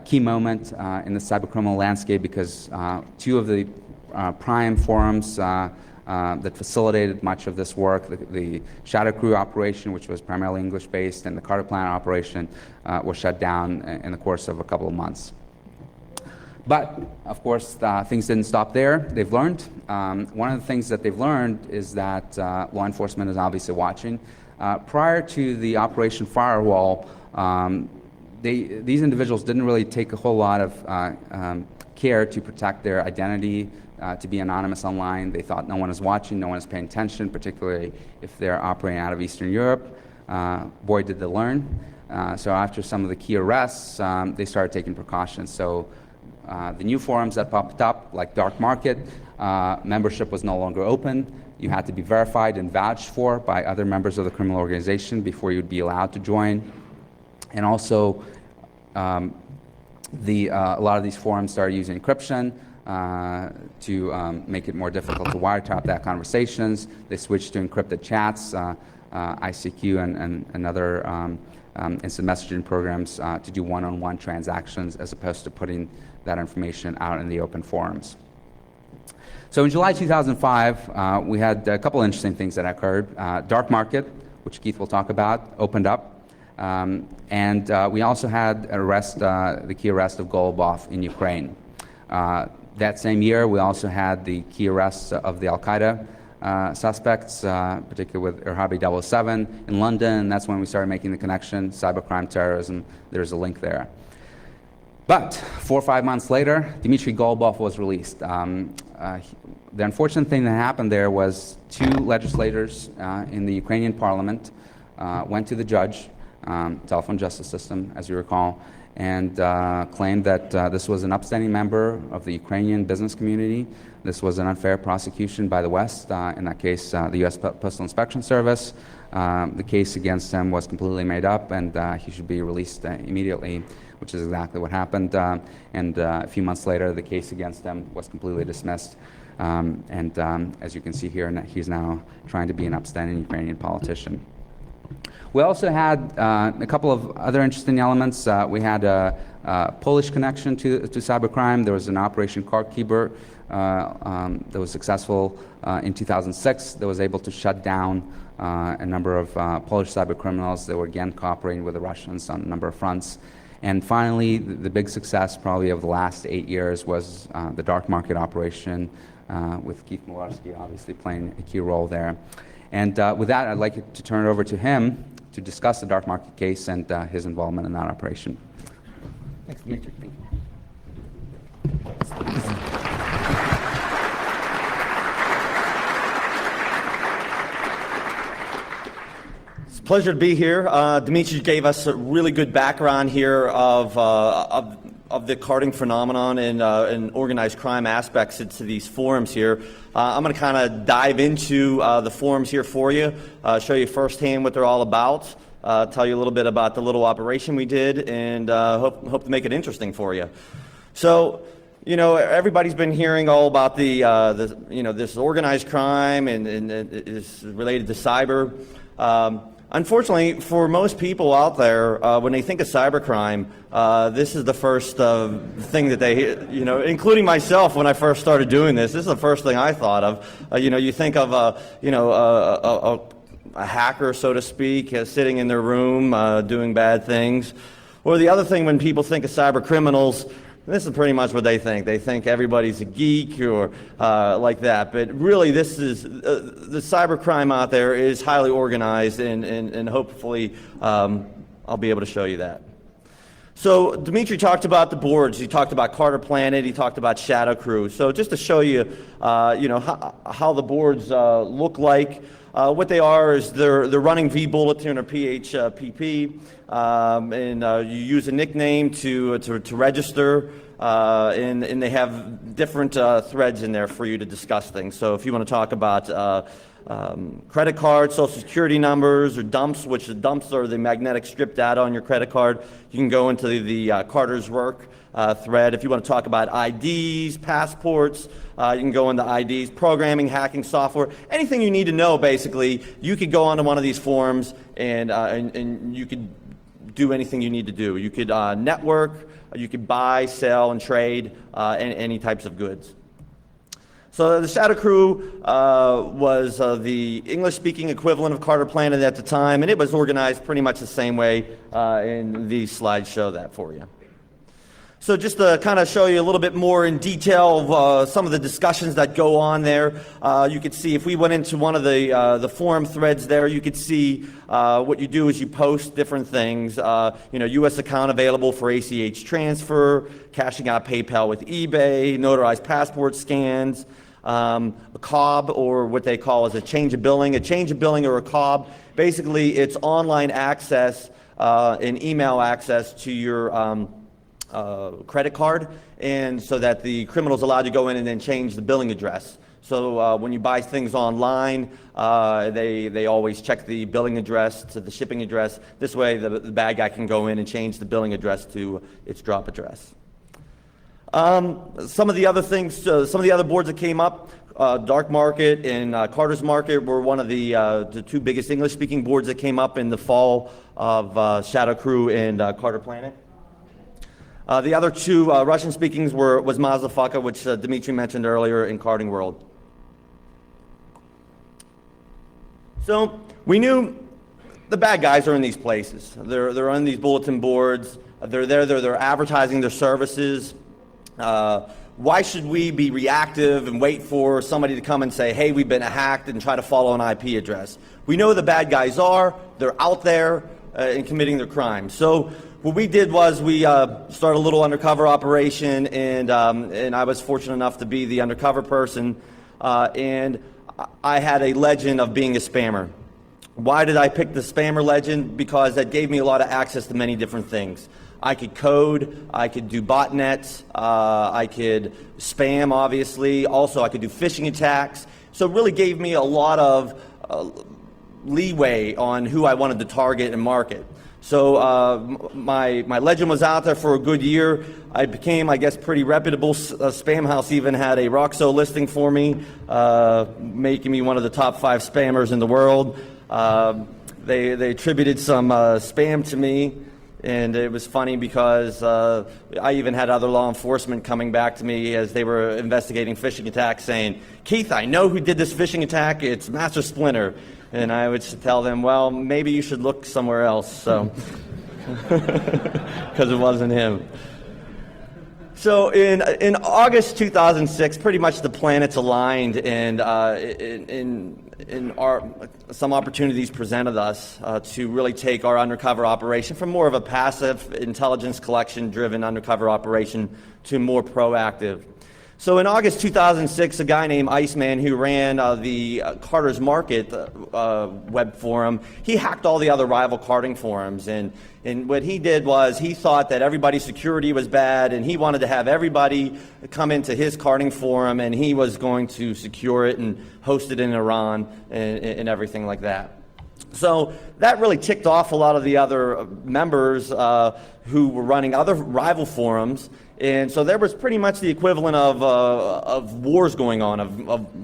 key moment in the cybercriminal landscape because two of the prime forums that facilitated much of this work, the Shadow Crew operation, which was primarily English-based, and the Carter Planet operation was shut down in the course of a couple of months. But, of course, things didn't stop there. They've learned. One of the things that they've learned is that law enforcement is obviously watching. Prior to the Operation Firewall, these individuals didn't really take a whole lot of care to protect their identity, to be anonymous online. They thought no one is watching, no one is paying attention, particularly if they're operating out of Eastern Europe. Boy, did they learn. So after some of the key arrests, they started taking precautions. So the new forums that popped up, like DarkMarket, membership was no longer open. You had to be verified and vouched for by other members of the criminal organization before you'd be allowed to join. And also, a lot of these forums started using encryption to make it more difficult to wiretap that conversations. They switched to encrypted chats, ICQ and other instant messaging programs to do one-on-one transactions as opposed to putting that information out in the open forums. So in July 2005, we had a couple interesting things that occurred. DarkMarket, which Keith will talk about, opened up. And we also had the key arrest of Golubov in Ukraine. That same year, we also had the key arrests of the Al-Qaeda suspects, particularly with Irhabi 007 in London, and that's when we started making the connection, cybercrime terrorism, there's a link there. But 4 or 5 months later, Dmitri Golubov was released. The unfortunate thing that happened there was 2 legislators in the Ukrainian parliament went to the judge, telephone justice system, as you recall, and claimed that this was an upstanding member of the Ukrainian business community. This was an unfair prosecution by the West, in that case, the U.S. Postal Inspection Service. The case against him was completely made up, and he should be released immediately, which is exactly what happened. And a few months later, the case against him was completely dismissed. As you can see here, he's now trying to be an upstanding Ukrainian politician. We also had a couple of other interesting elements. We had a Polish connection to cybercrime. There was an Operation Kharkiv that was successful in 2006 that was able to shut down a number of Polish cybercriminals that were again cooperating with the Russians on a number of fronts. And finally, the big success probably of the last 8 years was the DarkMarket operation, with Keith Mularski obviously playing a key role there. And with that, I'd like to turn it over to him to discuss the DarkMarket case and his involvement in that operation. Thanks, Dmitri. Thank you. It's a pleasure to be here. Dmitri gave us a really good background here of the carding phenomenon and organized crime aspects to these forums here. I'm going to kind of dive into the forums here for you, show you firsthand what they're all about, tell you a little bit about the little operation we did, and hope to make it interesting for you. So, you know, everybody's been hearing all about this organized crime and it's related to cyber. Unfortunately, for most people out there, when they think of cybercrime, this is the first thing that they, including myself when I first started doing this is the first thing I thought of. You think of a hacker, so to speak, sitting in their room doing bad things. Or the other thing when people think of cyber criminals, this is pretty much what they think. They think everybody's a geek or like that. But really, this is the cybercrime out there is highly organized, and hopefully I'll be able to show you that. So Dmitri talked about the boards. He talked about Carter Planet. He talked about Shadow Crew. So just to show you, how the boards look like. What they are is they're running vBulletin or PHPP, and you use a nickname to register, and they have different threads in there for you to discuss things. So if you want to talk about credit cards, social security numbers, or dumps, which the dumps are the magnetic strip data on your credit card, you can go into the Carter's Work thread. If you want to talk about IDs, passports, you can go into IDs, programming, hacking, software, anything you need to know. Basically, you could go onto one of these forums and you could do anything you need to do. You could network, you could buy, sell, and trade any types of goods. So the Shadow Crew was the English-speaking equivalent of Carter Planet at the time, and it was organized pretty much the same way, and these slides show that for you. So just to kind of show you a little bit more in detail of some of the discussions that go on there, you could see if we went into one of the forum threads there, you could see what you do is you post different things. U.S. account available for ACH transfer, cashing out PayPal with eBay, notarized passport scans, a COB, or what they call as a change of billing. A change of billing or a COB, basically it's online access and email access to your credit card, and so that the criminal's allowed to go in and then change the billing address. So when you buy things online, they always check the billing address to the shipping address. This way the bad guy can go in and change the billing address to its drop address. Some of the other things, some of the other boards that came up, DarkMarket and Carter's Market were one of the two biggest English-speaking boards that came up in the fall of Shadow Crew and Carter Planet. The other two Russian-speaking was Mazafaka, which Dmitri mentioned earlier, in Carding World. So we knew the bad guys are in these places. They're on these bulletin boards. They're there. They're advertising their services. Why should we be reactive and wait for somebody to come and say, hey, we've been hacked, and try to follow an IP address? We know who the bad guys are. They're out there. in committing their crimes. So what we did was we started a little undercover operation, and I was fortunate enough to be the undercover person, and I had a legend of being a spammer. Why did I pick the spammer legend? Because that gave me a lot of access to many different things. I could code, I could do botnets, I could spam, obviously. Also, I could do phishing attacks. So it really gave me a lot of leeway on who I wanted to target and market. So my legend was out there for a good year. I became, I guess, pretty reputable. Spam House even had a Roxo listing for me, making me one of the top 5 spammers in the world. They attributed some spam to me, and it was funny because I even had other law enforcement coming back to me as they were investigating phishing attacks saying, "Keith, I know who did this phishing attack. It's Master Splinter." And I would tell them, well, maybe you should look somewhere else, so, because it wasn't him. So in August 2006, pretty much the planets aligned, and some opportunities presented us to really take our undercover operation from more of a passive intelligence collection-driven undercover operation to more proactive. So in August 2006, a guy named Iceman, who ran the Carter's Market web forum, he hacked all the other rival carding forums. And what he did was he thought that everybody's security was bad, and he wanted to have everybody come into his carding forum, and he was going to secure it and host it in Iran and everything like that. So that really ticked off a lot of the other members who were running other rival forums. And so there was pretty much the equivalent of wars going on, of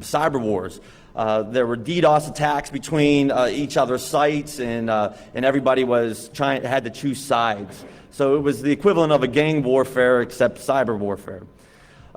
cyber wars. There were DDoS attacks between each other's sites, and everybody had to choose sides. So it was the equivalent of a gang warfare, except cyber warfare.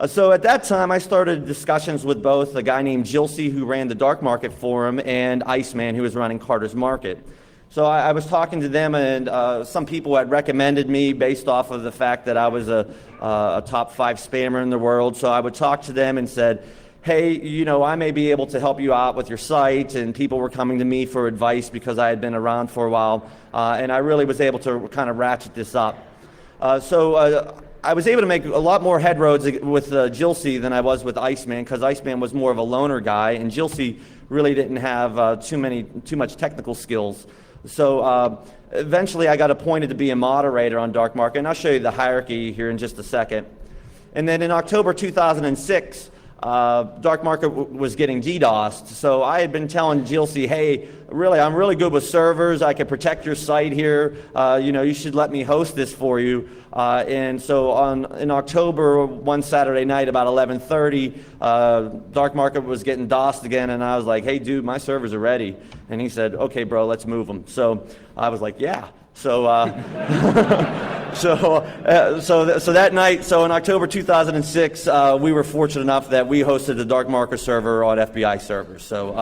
So at that time, I started discussions with both a guy named Gilsey, who ran the DarkMarket forum, and Iceman, who was running Carter's Market. So I was talking to them, and some people had recommended me based off of the fact that I was a top 5 spammer in the world. So I would talk to them and said, hey, you know, I may be able to help you out with your site. And people were coming to me for advice because I had been around for a while. And I really was able to kind of ratchet this up. So I was able to make a lot more headroads with Gilsey than I was with Iceman, because Iceman was more of a loner guy, and Gilsey really didn't have too much technical skills. So eventually I got appointed to be a moderator on DarkMarket, and I'll show you the hierarchy here in just a second. And then in October 2006, DarkMarket was getting DDoSed. So I had been telling Gilsey, hey, really, I'm really good with servers. I can protect your site here. You know, you should let me host this for you. And so in October, one Saturday night, about 11:30, DarkMarket was getting DOSed again, and I was like, hey, dude, my servers are ready. And he said, okay, bro, let's move them. So I was like, yeah. So so that night, so in October 2006, we were fortunate enough that we hosted the DarkMarket server on FBI servers. So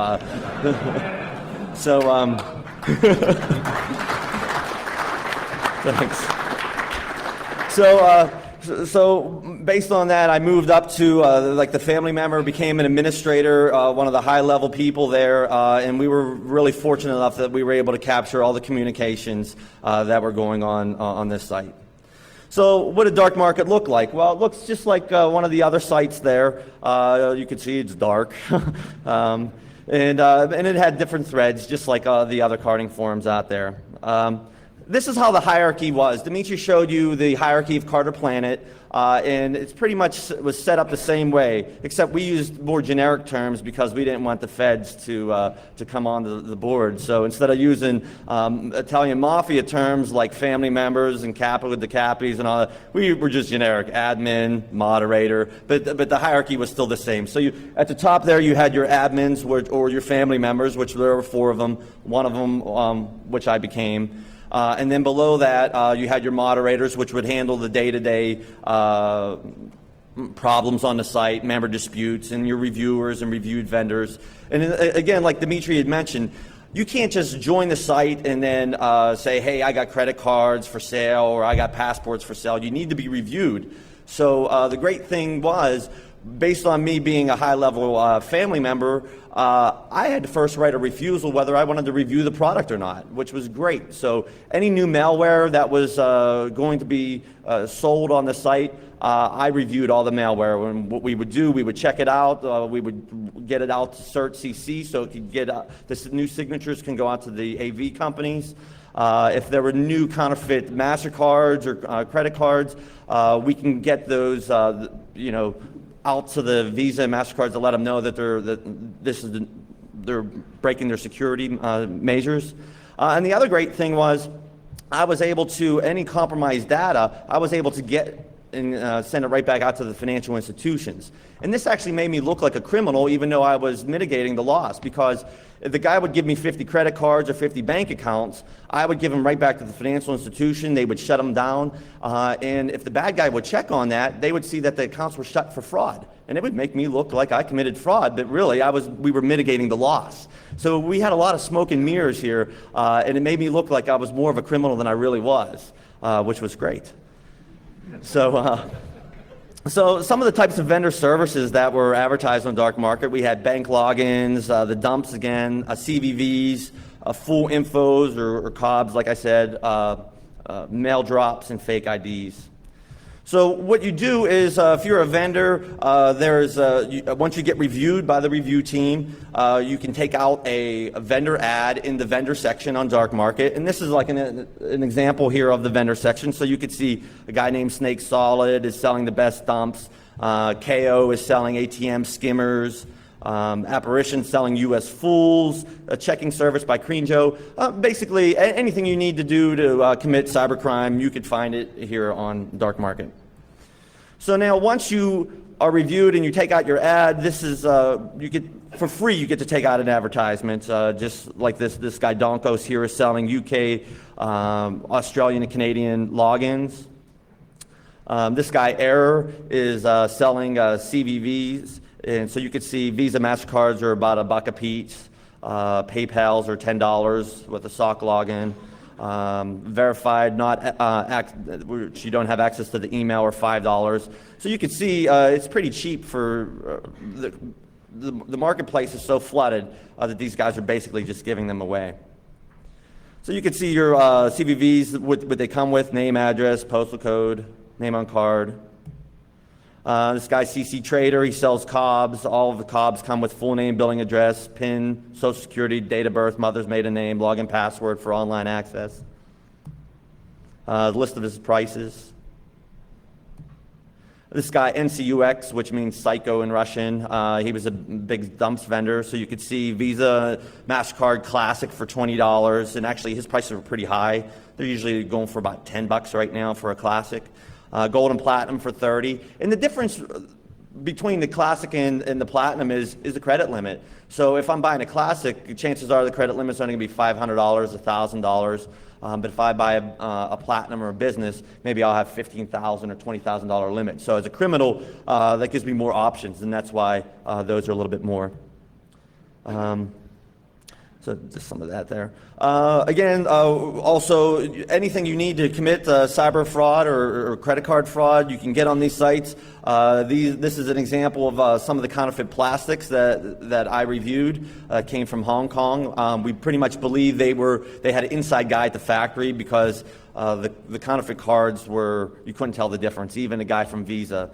thanks. So based on that, I moved up to like the family member, became an administrator, one of the high-level people there, and we were really fortunate enough that we were able to capture all the communications that were going on this site. So what did DarkMarket look like? Well, it looks just like one of the other sites there. You can see it's dark. And it had different threads, just like the other carding forums out there. This is how the hierarchy was. Dmitri showed you the hierarchy of Carter Planet, and it's pretty much was set up the same way, except we used more generic terms because we didn't want the feds to come onto the board. So instead of using Italian mafia terms like family members and capo with the cappies and all that, we were just generic: admin, moderator. But the hierarchy was still the same. So at the top there, you had your admins or your family members, which there were 4 of them. One of them, which I became. And then below that, you had your moderators, which would handle the day-to-day problems on the site, member disputes, and your reviewers and reviewed vendors. And again, like Dmitri had mentioned, you can't just join the site and then say, hey, I got credit cards for sale or I got passports for sale. You need to be reviewed. So the great thing was, based on me being a high-level family member, I had to first write a refusal whether I wanted to review the product or not, which was great. So any new malware that was going to be sold on the site, I reviewed all the malware. And what we would do, we would check it out. We would get it out to CertCC so it could get the new signatures can go out to the AV companies. If there were new counterfeit MasterCards or credit cards, we can get those, out to the Visa and MasterCards to let them know that they're breaking their security measures. And the other great thing was, I was able to, any compromised data, I was able to get and send it right back out to the financial institutions. And this actually made me look like a criminal, even though I was mitigating the loss, because if the guy would give me 50 credit cards or 50 bank accounts, I would give them right back to the financial institution. They would shut them down. And if the bad guy would check on that, they would see that the accounts were shut for fraud. And it would make me look like I committed fraud, but really we were mitigating the loss. So we had a lot of smoke and mirrors here, and it made me look like I was more of a criminal than I really was, which was great. So some of the types of vendor services that were advertised on DarkMarket, we had bank logins, the dumps again, CVVs, full infos or COBs, like I said, mail drops, and fake IDs. So what you do is, if you're a vendor, once you get reviewed by the review team, you can take out a vendor ad in the vendor section on DarkMarket. And this is like an example here of the vendor section. So you could see a guy named Snake Solid is selling the best dumps. KO is selling ATM skimmers. Apparition selling US Fools, a checking service by Crean Joe. Basically, anything you need to do to commit cybercrime, you could find it here on DarkMarket. So now, once you are reviewed and you take out your ad, this is for free. You get to take out an advertisement, just like this guy Donkos here is selling UK, Australian, and Canadian logins. This guy Error is selling CVVs. And so you could see Visa, MasterCards are about $1 a piece. PayPal's are $10 with a SOC login. Verified, which you don't have access to the email, are $5. So you can see it's pretty cheap for the marketplace is so flooded that these guys are basically just giving them away. So you can see your CVVs, what they come with: name, address, postal code, name on card. This guy, CC Trader, he sells COBs. All of the COBs come with full name, billing address, PIN, social security, date of birth, mother's maiden name, login password for online access. The list of his prices. This guy, NCUX, which means psycho in Russian, he was a big dumps vendor. So you could see Visa, MasterCard Classic for $20. And actually, his prices are pretty high. They're usually going for about $10 right now for a Classic. Gold and Platinum for $30. And the difference between the Classic and the Platinum is the credit limit. So if I'm buying a Classic, chances are the credit limit's only going to be $500, $1,000. But if I buy a Platinum or a Business, maybe I'll have $15,000 or $20,000 limit. So as a criminal, that gives me more options, and that's why those are a little bit more. So just some of that there. Again, also anything you need to commit cyber fraud or credit card fraud, you can get on these sites. This is an example of some of the counterfeit plastics that I reviewed. Came from Hong Kong. We pretty much believe they had an inside guy at the factory because the counterfeit cards you couldn't tell the difference. Even a guy from Visa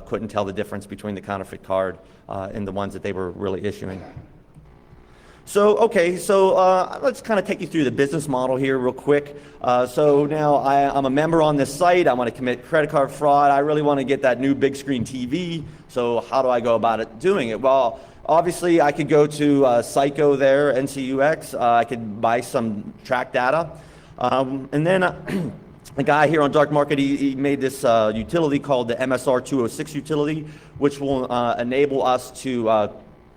couldn't tell the difference between the counterfeit card and the ones that they were really issuing. So let's kind of take you through the business model here real quick. So now I'm a member on this site. I want to commit credit card fraud. I really want to get that new big screen TV. So how do I go about doing it? Well, obviously I could go to Psycho there, NCUX. I could buy some track data. And then the guy here on DarkMarket, he made this utility called the MSR 206 utility, which will enable us to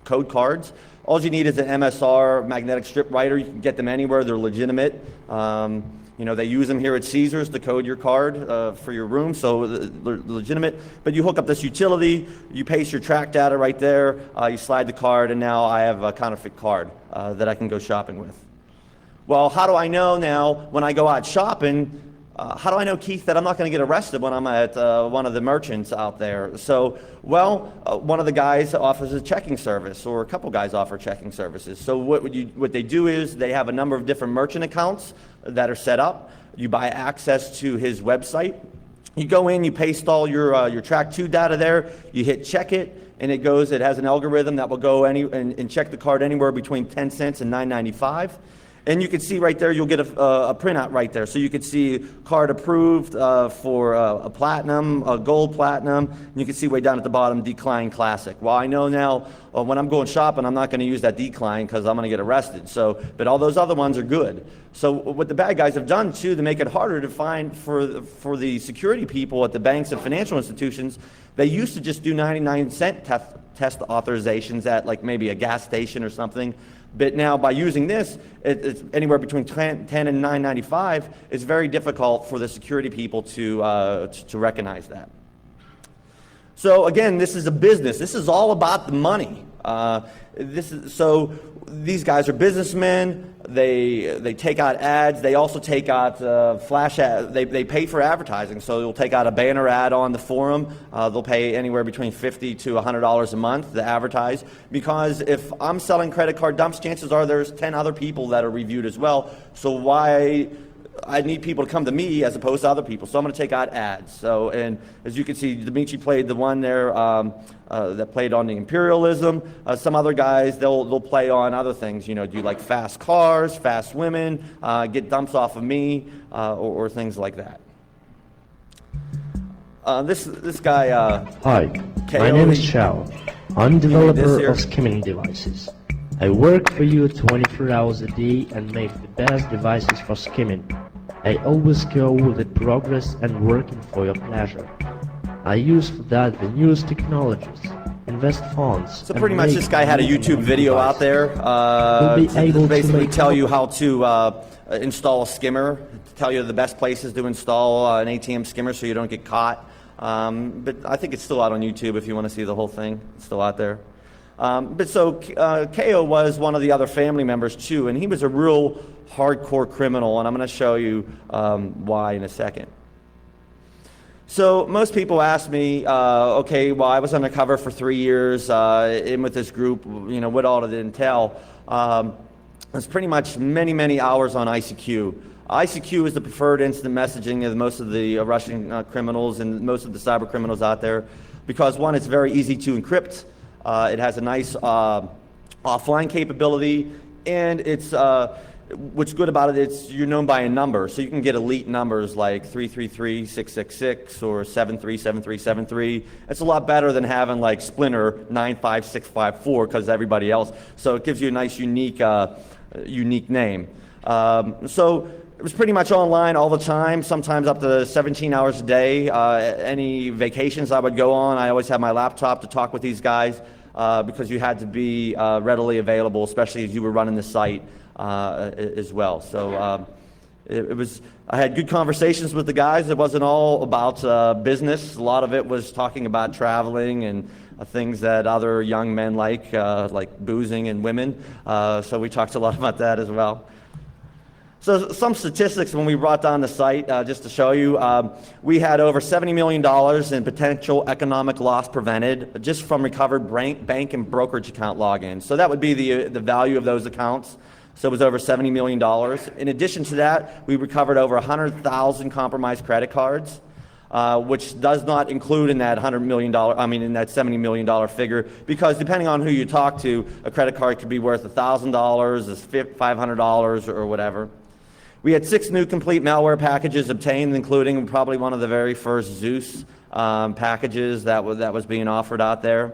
code cards. All you need is an MSR magnetic strip writer. You can get them anywhere. They're legitimate. They use them here at Caesars to code your card for your room, so they're legitimate. But you hook up this utility, you paste your track data right there, you slide the card, and now I have a counterfeit card that I can go shopping with. Well, how do I know now when I go out shopping how do I know, Keith, that I'm not going to get arrested when I'm at one of the merchants out there? So, well, one of the guys offers a checking service, or a couple guys offer checking services. So what they do is they have a number of different merchant accounts that are set up. You buy access to his website. You go in, you paste all your Track 2 data there, you hit check it, and it has an algorithm that will go and check the card anywhere between 10 cents and $9.95. And you can see right there, you'll get a printout right there. So you can see card approved for a platinum, a gold platinum. And you can see way down at the bottom, decline classic. Well, I know now when I'm going shopping, I'm not going to use that decline because I'm going to get arrested. So, but all those other ones are good. So what the bad guys have done too, to make it harder to find for the security people at the banks and financial institutions, they used to just do 99-cent test authorizations at like maybe a gas station or something. But now by using this, it's anywhere between 10 and $9.95. It's very difficult for the security people to recognize that. So again, this is a business. This is all about the money. So these guys are businessmen. They take out ads. They also take out flash ads. They pay for advertising. So they'll take out a banner ad on the forum. They'll pay anywhere between $50 to $100 a month to advertise. Because if I'm selling credit card dumps, chances are there's 10 other people that are reviewed as well. So why? I need people to come to me as opposed to other people. So I'm going to take out ads. So, and as you can see, Dmitri played the one there that played on the imperialism. Some other guys, they'll play on other things. You know, do you like fast cars, fast women, get dumps off of me, or things like that. This guy. Hi, my name is Chao. I'm developer of skimming devices. I work for you 24 hours a day and make the best devices for skimming. I always go with the progress and working for your pleasure. I use for that the newest technologies, invest funds. So pretty much this guy had a YouTube video out there to basically tell you how to install a skimmer, to tell you the best places to install an ATM skimmer so you don't get caught. But I think it's still out on YouTube if you want to see the whole thing. It's still out there. But so Ko was one of the other family members too, and he was a real hardcore criminal, and I'm going to show you why in a second. So most people ask me, okay, well, I was undercover for 3 years in with this group, you know, what all did it entail? It's pretty much many, many hours on ICQ. ICQ is the preferred instant messaging of most of the Russian criminals and most of the cyber criminals out there because, one, it's very easy to encrypt. It has a nice offline capability, and it's what's good about it, you're known by a number, so you can get elite numbers like 333-666 or 737373. It's a lot better than having like Splinter 95654 because everybody else. So it gives you a nice unique name. So it was pretty much online all the time, sometimes up to 17 hours a day. Any vacations I would go on, I always had my laptop to talk with these guys because you had to be readily available, especially as you were running the site as well. So I had good conversations with the guys. It wasn't all about business. A lot of it was talking about traveling and things that other young men like boozing and women. So we talked a lot about that as well. So some statistics when we brought down the site, just to show you, we had over $70 million in potential economic loss prevented just from recovered bank and brokerage account logins. So that would be the value of those accounts. So it was over $70 million. In addition to that, we recovered over 100,000 compromised credit cards, which does not include in that $100 million, in that $70 million figure, because depending on who you talk to, a credit card could be worth $1,000, $500, or whatever. We had 6 new complete malware packages obtained, including probably one of the very first Zeus packages that was being offered out there.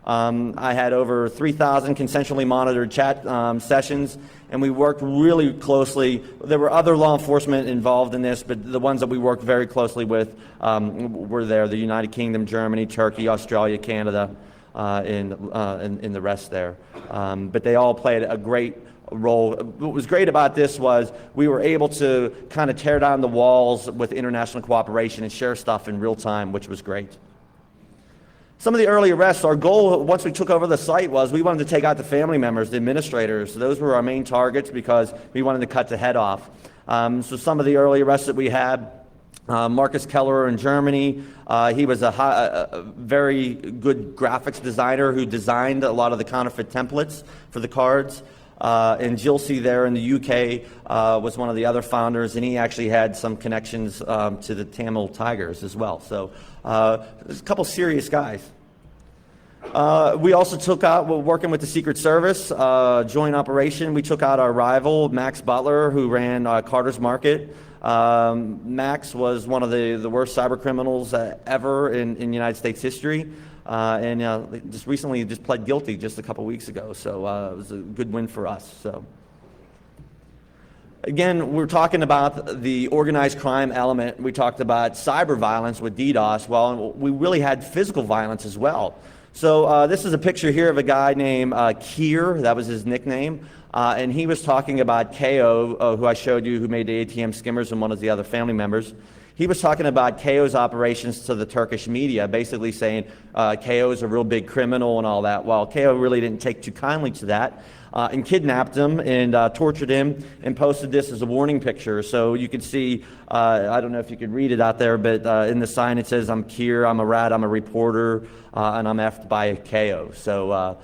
I had over 3,000 consensually monitored chat sessions, and we worked really closely. There were other law enforcement involved in this, but the ones that we worked very closely with were there: the United Kingdom, Germany, Turkey, Australia, Canada, and the rest there. But they all played a great role. What was great about this was we were able to kind of tear down the walls with international cooperation and share stuff in real time, which was great. Some of the early arrests, our goal once we took over the site was we wanted to take out the family members, the administrators. Those were our main targets because we wanted to cut the head off. So some of the early arrests that we had, Marcus Keller in Germany. He was a very good graphics designer who designed a lot of the counterfeit templates for the cards. And Gilsey there in the UK was one of the other founders, and he actually had some connections to the Tamil Tigers as well. So there's a couple serious guys. We also took out, we're working with the Secret Service, joint operation. We took out our rival, Max Butler, who ran Carter's Market. Max was one of the worst cyber criminals ever in United States history. And just recently just pled guilty just a couple weeks ago. So it was a good win for us. So again, we're talking about the organized crime element. We talked about cyber violence with DDoS. Well, we really had physical violence as well. So this is a picture here of a guy named Kier. That was his nickname. And he was talking about KO, who I showed you, who made the ATM skimmers, and one of the other family members. He was talking about KO's operations to the Turkish media, basically saying KO is a real big criminal and all that. Well, KO really didn't take too kindly to that and kidnapped him and tortured him and posted this as a warning picture. So you could see, I don't know if you could read it out there, but in the sign it says, "I'm Kier, I'm a rat, I'm a reporter, and I'm effed by KO." So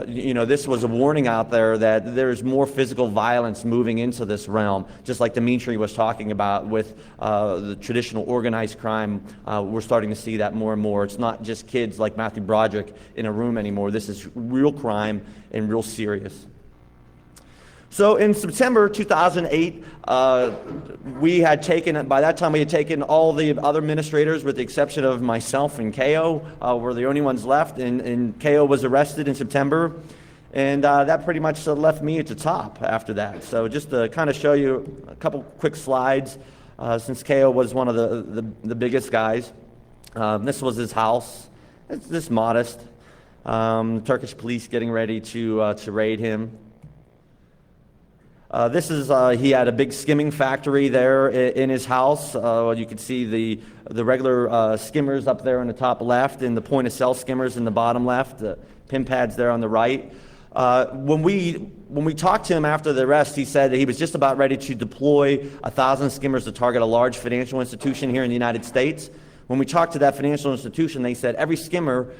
you know, this was a warning out there that there's more physical violence moving into this realm, just like Dmitri was talking about with the traditional organized crime. We're starting to see that more and more. It's not just kids like Matthew Broderick in a room anymore. This is real crime and real serious. So in September 2008, we had taken, by that time we had taken all the other administrators with the exception of myself and KO, were the only ones left, and KO was arrested in September, and that pretty much left me at the top after that. So just to kind of show you a couple quick slides, since KO was one of the biggest guys. This was his house. It's this modest. Turkish police getting ready to raid him. This is, he had a big skimming factory there in his house. You can see the regular skimmers up there on the top left and the point of sale skimmers in the bottom left, the pin pads there on the right. When we talked to him after the arrest, he said that he was just about ready to deploy 1,000 skimmers to target a large financial institution here in the United States. When we talked to that financial institution, they said every skimmer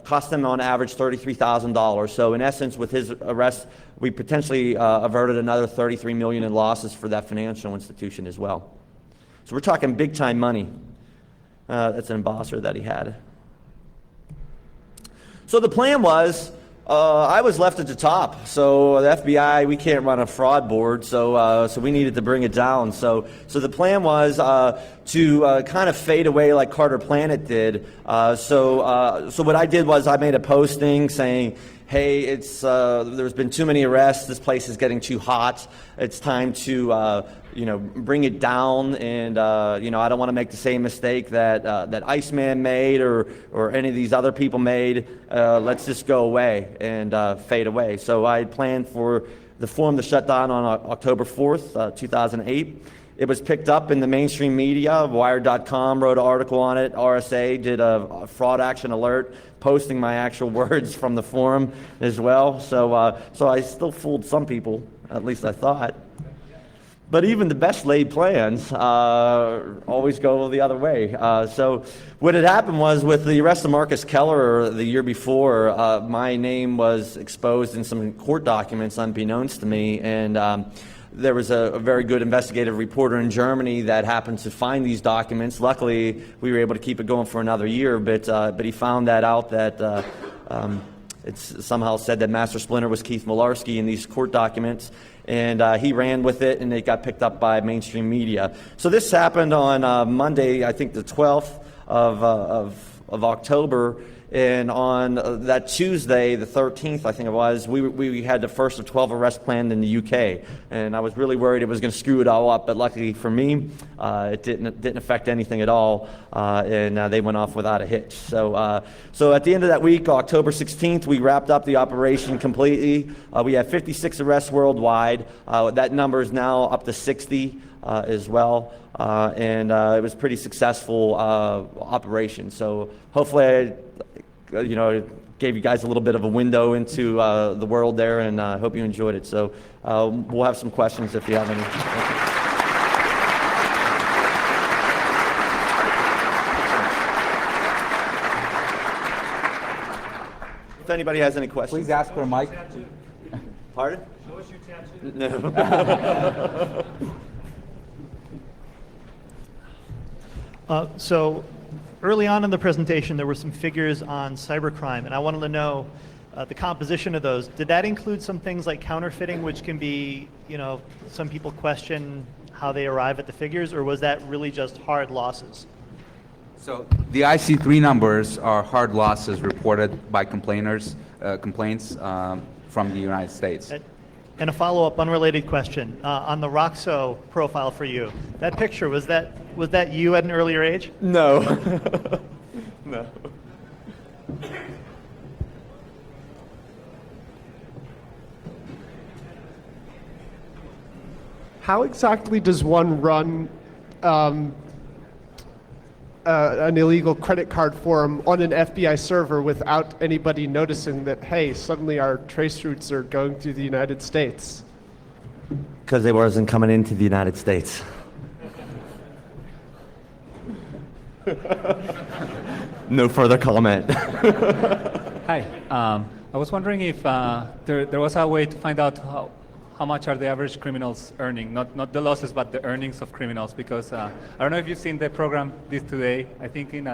cost them on average $33,000. So in essence, with his arrest, we potentially averted another $33 million in losses for that financial institution as well. So we're talking big time money. That's an embosser that he had. So the plan was, I was left at the top. So the FBI, we can't run a fraud board, so we needed to bring it down. So the plan was to kind of fade away like Carter Planet did. So what I did was I made a posting saying, hey, there's been too many arrests. This place is getting too hot. It's time to bring it down. And I don't want to make the same mistake that Iceman made or any of these other people made. Let's just go away and fade away. So I planned for the forum to shut down on October 4th, 2008. It was picked up in the mainstream media. Wired.com wrote an article on it. RSA did a fraud action alert, posting my actual words from the forum as well. So I still fooled some people, at least I thought. But even the best laid plans always go the other way. So what had happened was with the arrest of Marcus Keller the year before, my name was exposed in some court documents unbeknownst to me. And there was a very good investigative reporter in Germany that happened to find these documents. Luckily, we were able to keep it going for another year, but he found that out that it's somehow said that Master Splinter was Keith Mularski in these court documents, and he ran with it, and it got picked up by mainstream media. So this happened on Monday, I think the 12th of October. And on that Tuesday, the 13th, I think it was, we had the first of 12 arrests planned in the UK. And I was really worried it was going to screw it all up, but luckily for me, it didn't affect anything at all, and they went off without a hitch. So at the end of that week, October 16th, we wrapped up the operation completely. We had 56 arrests worldwide. That number is now up to 60 as well. And it was a pretty successful operation. So hopefully I gave you guys a little bit of a window into the world there, and I hope you enjoyed it. So we'll have some questions if you have any. anybody has any questions. Please ask for Mike. Pardon? Show us your tattoo. No. So early on in the presentation, there were some figures on cybercrime, and I wanted to know the composition of those. Did that include some things like counterfeiting, which can be, some people question how they arrive at the figures, or was that really just hard losses? So the IC3 numbers are hard losses reported by complaints from the United States. And a follow-up, unrelated question. On the Roxo profile for you, that picture, was that you at an earlier age? No. No. How exactly does one run an illegal credit card form on an FBI server without anybody noticing that, hey, suddenly our trace routes are going through the United States? Because they wasn't coming into the United States. No further comment. Hi. I was wondering if there was a way to find out how much are the average criminals earning, not the losses, but the earnings of criminals. Because I don't know if you've seen the program This Today. I think in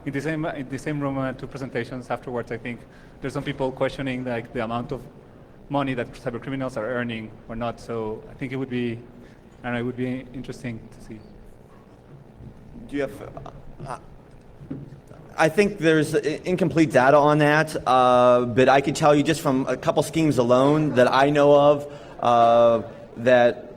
the same room, 2 presentations afterwards, I think there's some people questioning like the amount of money that cyber criminals are earning or not. So I think it would be interesting to see. Do you have? I think there's incomplete data on that, but I could tell you just from a couple schemes alone that I know of that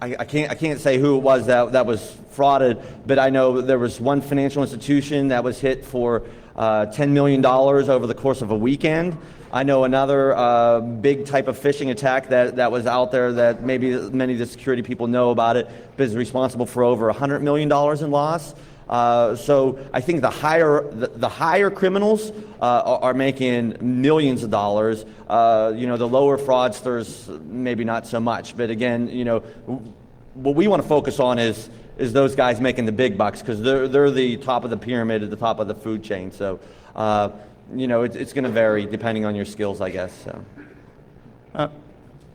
I can't say who it was that was frauded, but I know there was one financial institution that was hit for $10 million over the course of a weekend. I know another big type of phishing attack that was out there that maybe many of the security people know about it, but is responsible for over $100 million in loss. So I think the higher criminals are making millions of dollars. The lower fraudsters maybe not so much. But again, what we want to focus on is those guys making the big bucks, because they're the top of the pyramid, at the top of the food chain. So it's going to vary depending on your skills, I guess. So.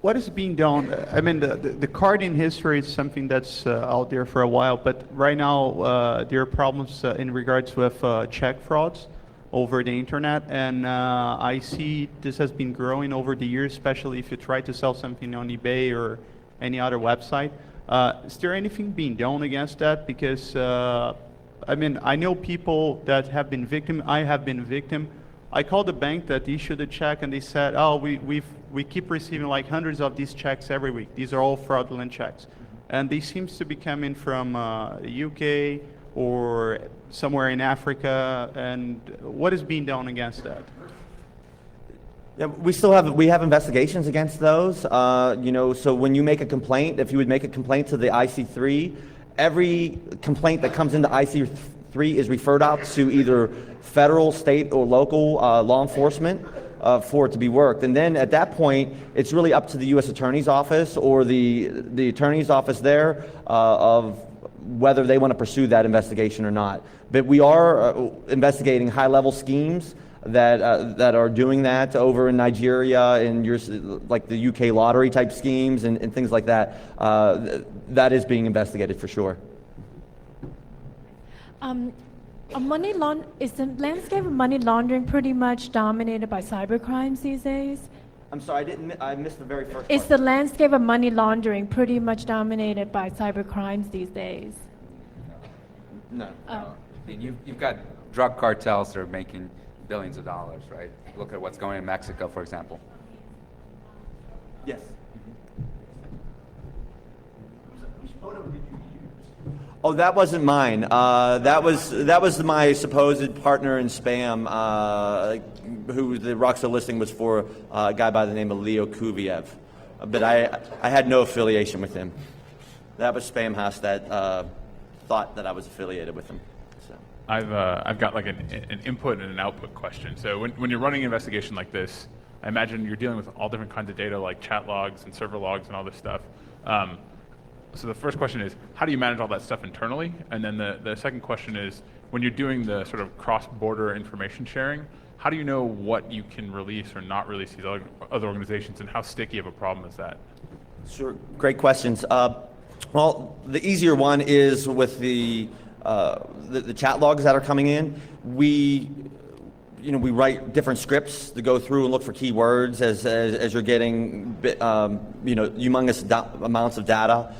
What is being done? I mean, the card in history is something that's out there for a while, but right now there are problems in regards with check frauds over the internet, and I see this has been growing over the years, especially if you try to sell something on eBay or any other website. Is there anything being done against that? Because I know people that have been victim. I have been a victim. I called the bank that issued a check, and they said, "Oh, we keep receiving like hundreds of these checks every week. These are all fraudulent checks," and they seems to be coming from the UK or somewhere in Africa. And what is being done against that? Yeah, we have investigations against those. So when you make a complaint, if you would make a complaint to the IC3, every complaint that comes into IC3 is referred out to either federal, state, or local law enforcement for it to be worked. And then at that point, it's really up to the U.S. Attorney's Office or the Attorney's Office there of whether they want to pursue that investigation or not. But we are investigating high-level schemes that are doing that over in Nigeria and like the UK lottery type schemes and things like that. That is being investigated for sure. Is the landscape of money laundering pretty much dominated by cybercrimes these days? I'm sorry, I missed the very first Is part. the landscape of money laundering pretty much dominated by cybercrimes these days? No. Oh. I mean, you've got drug cartels that are making billions of dollars, right? Look at what's going on in Mexico, for example. Yes. Oh, that wasn't mine. That was my supposed partner in spam, who the Roxo listing was for, a guy by the name of Leo Kuviev. But I had no affiliation with him. That was Spam House that thought that I was affiliated with him. So. I've got like an input and an output question. So when you're running an investigation like this, I imagine you're dealing with all different kinds of data like chat logs and server logs and all this stuff. So the first question is, how do you manage all that stuff internally? And then the second question is, when you're doing the sort of cross-border information sharing, how do you know what you can release or not release to these other organizations, and how sticky of a problem is that? Sure, great questions. Well, the easier one is with the chat logs that are coming in. We write different scripts to go through and look for keywords as you're getting humongous amounts of data.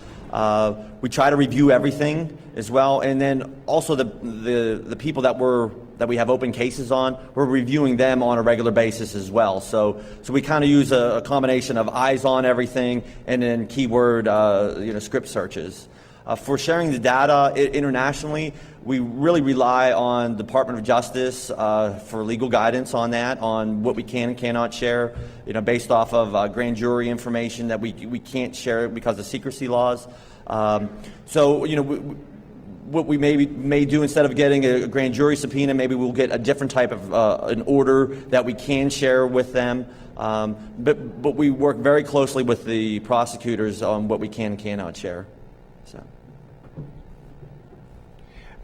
We try to review everything as well, and then also the people that we have open cases on, we're reviewing them on a regular basis as well. So we kind of use a combination of eyes on everything and then keyword script searches. For sharing the data internationally, we really rely on Department of Justice for legal guidance on that, on what we can and cannot share, based off of grand jury information that we can't share because of secrecy laws. What we may do, instead of getting a grand jury subpoena, maybe we'll get a different type of an order that we can share with them. But we work very closely with the prosecutors on what we can and cannot share. So.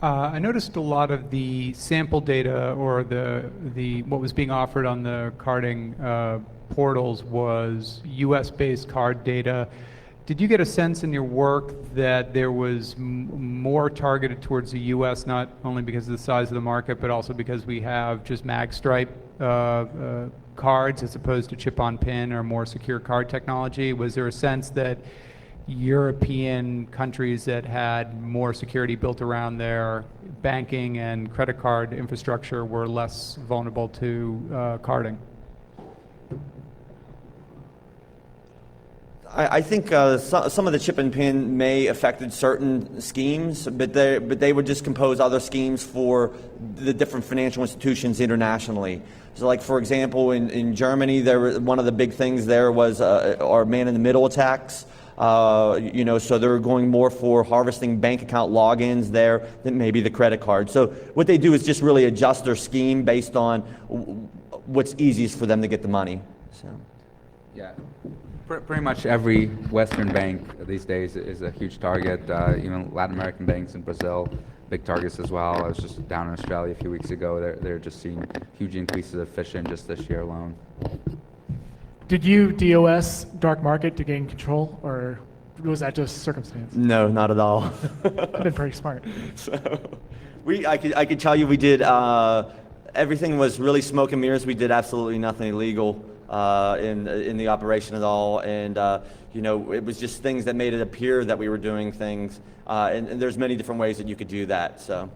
I noticed a lot of the sample data or the what was being offered on the carding portals was U.S.-based card data. Did you get a sense in your work that there was more targeted towards the U.S., not only because of the size of the market, but also because we have just magstripe cards as opposed to chip-on-pin or more secure card technology? Was there a sense that European countries that had more security built around their banking and credit card infrastructure were less vulnerable to carding? I think some of the chip and pin may affected certain schemes, but they would just compose other schemes for the different financial institutions internationally. So, like for example, in Germany, one of the big things there was our man-in-the-middle attacks. So they're going more for harvesting bank account logins there than maybe the credit card. So what they do is just really adjust their scheme based on what's easiest for them to get the money. So. Yeah. Pretty much every Western bank these days is a huge target. Even Latin American banks in Brazil, big targets as well. I was just down in Australia a few weeks ago. They're just seeing huge increases of phishing just this year alone. Did you DOS DarkMarket to gain control, or was that just circumstance? No, not at all. I've been pretty smart. So, I could tell you we did everything was really smoke and mirrors. We did absolutely nothing illegal in the operation at all, and it was just things that made it appear that we were doing things, and there's many different ways that you could do that. So.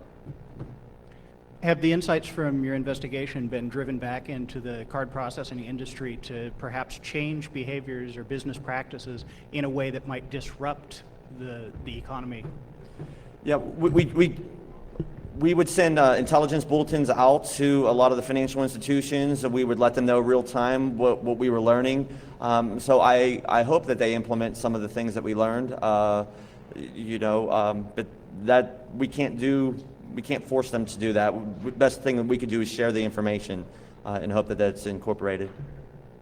Have the insights from your investigation been driven back into the card processing industry to perhaps change behaviors or business practices in a way that might disrupt the economy? Yeah, we would send intelligence bulletins out to a lot of the financial institutions, and we would let them know real time what we were learning. So I hope that they implement some of the things that we learned, but that we can't do. We can't force them to do that. The best thing that we could do is share the information and hope that that's incorporated.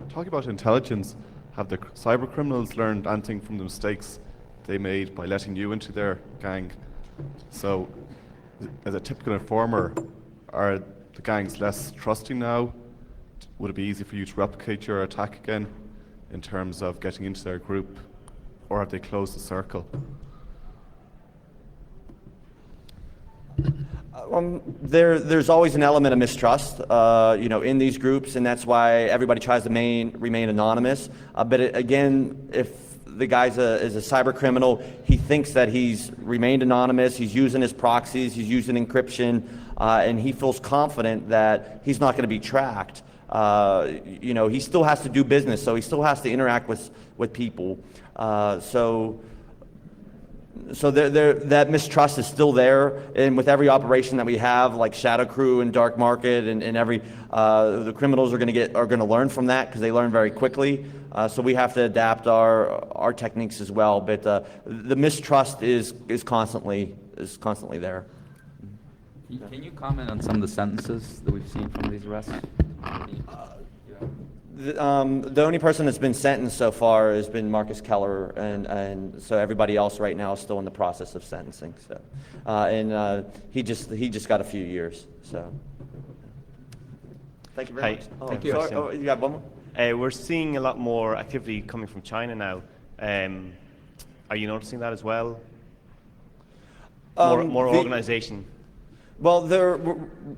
Talking about intelligence, have the cyber criminals learned anything from the mistakes they made by letting you into their gang? So, as a typical informer, are the gangs less trusting now? Would it be easy for you to replicate your attack again in terms of getting into their group, or have they closed the circle? There's always an element of mistrust, in these groups, and that's why everybody tries to remain anonymous. But again, if the guy's is a cyber criminal, he thinks that he's remained anonymous, he's using his proxies, he's using encryption, and he feels confident that he's not going to be tracked. He still has to do business, so he still has to interact with people. So that mistrust is still there, and with every operation that we have, like Shadow Crew and DarkMarket, and every the criminals are going to learn from that because they learn very quickly. So we have to adapt our techniques as well. But the mistrust is constantly there. Can you comment on some of the sentences that we've seen from these arrests? The only person that's been sentenced so far has been Marcus Keller, and so everybody else right now is still in the process of sentencing. So, he just got a few years. So, thank you very much. Thank you. Sorry, you got one more? We're seeing a lot more activity coming from China now. Are you noticing that as well? More organization. Well,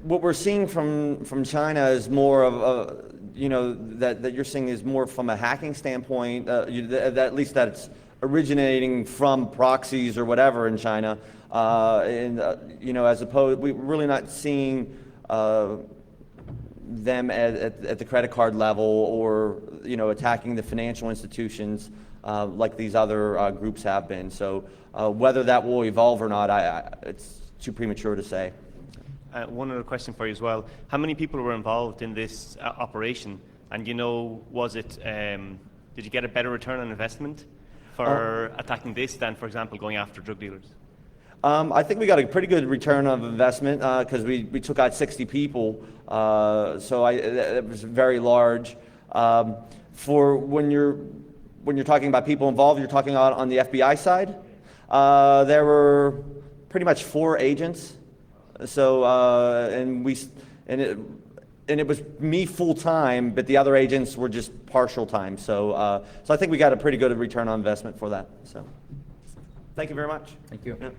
what we're seeing from China is more of that you're seeing is more from a hacking standpoint. At least that it's originating from proxies or whatever in China, as opposed, we're really not seeing them at the credit card level or attacking the financial institutions like these other groups have been. So whether that will evolve or not, it's too premature to say. One other question for you as well. How many people were involved in this operation? And was it, did you get a better return on investment for attacking this than, for example, going after drug dealers? I think we got a pretty good return of investment because we took out 60 people, so it was very large. For when you're talking about people involved, you're talking on the FBI side. There were pretty much 4 agents. So and it was me full time, but the other agents were just partial time. So I think we got a pretty good return on investment for that. So thank you very much. Thank you. Yeah.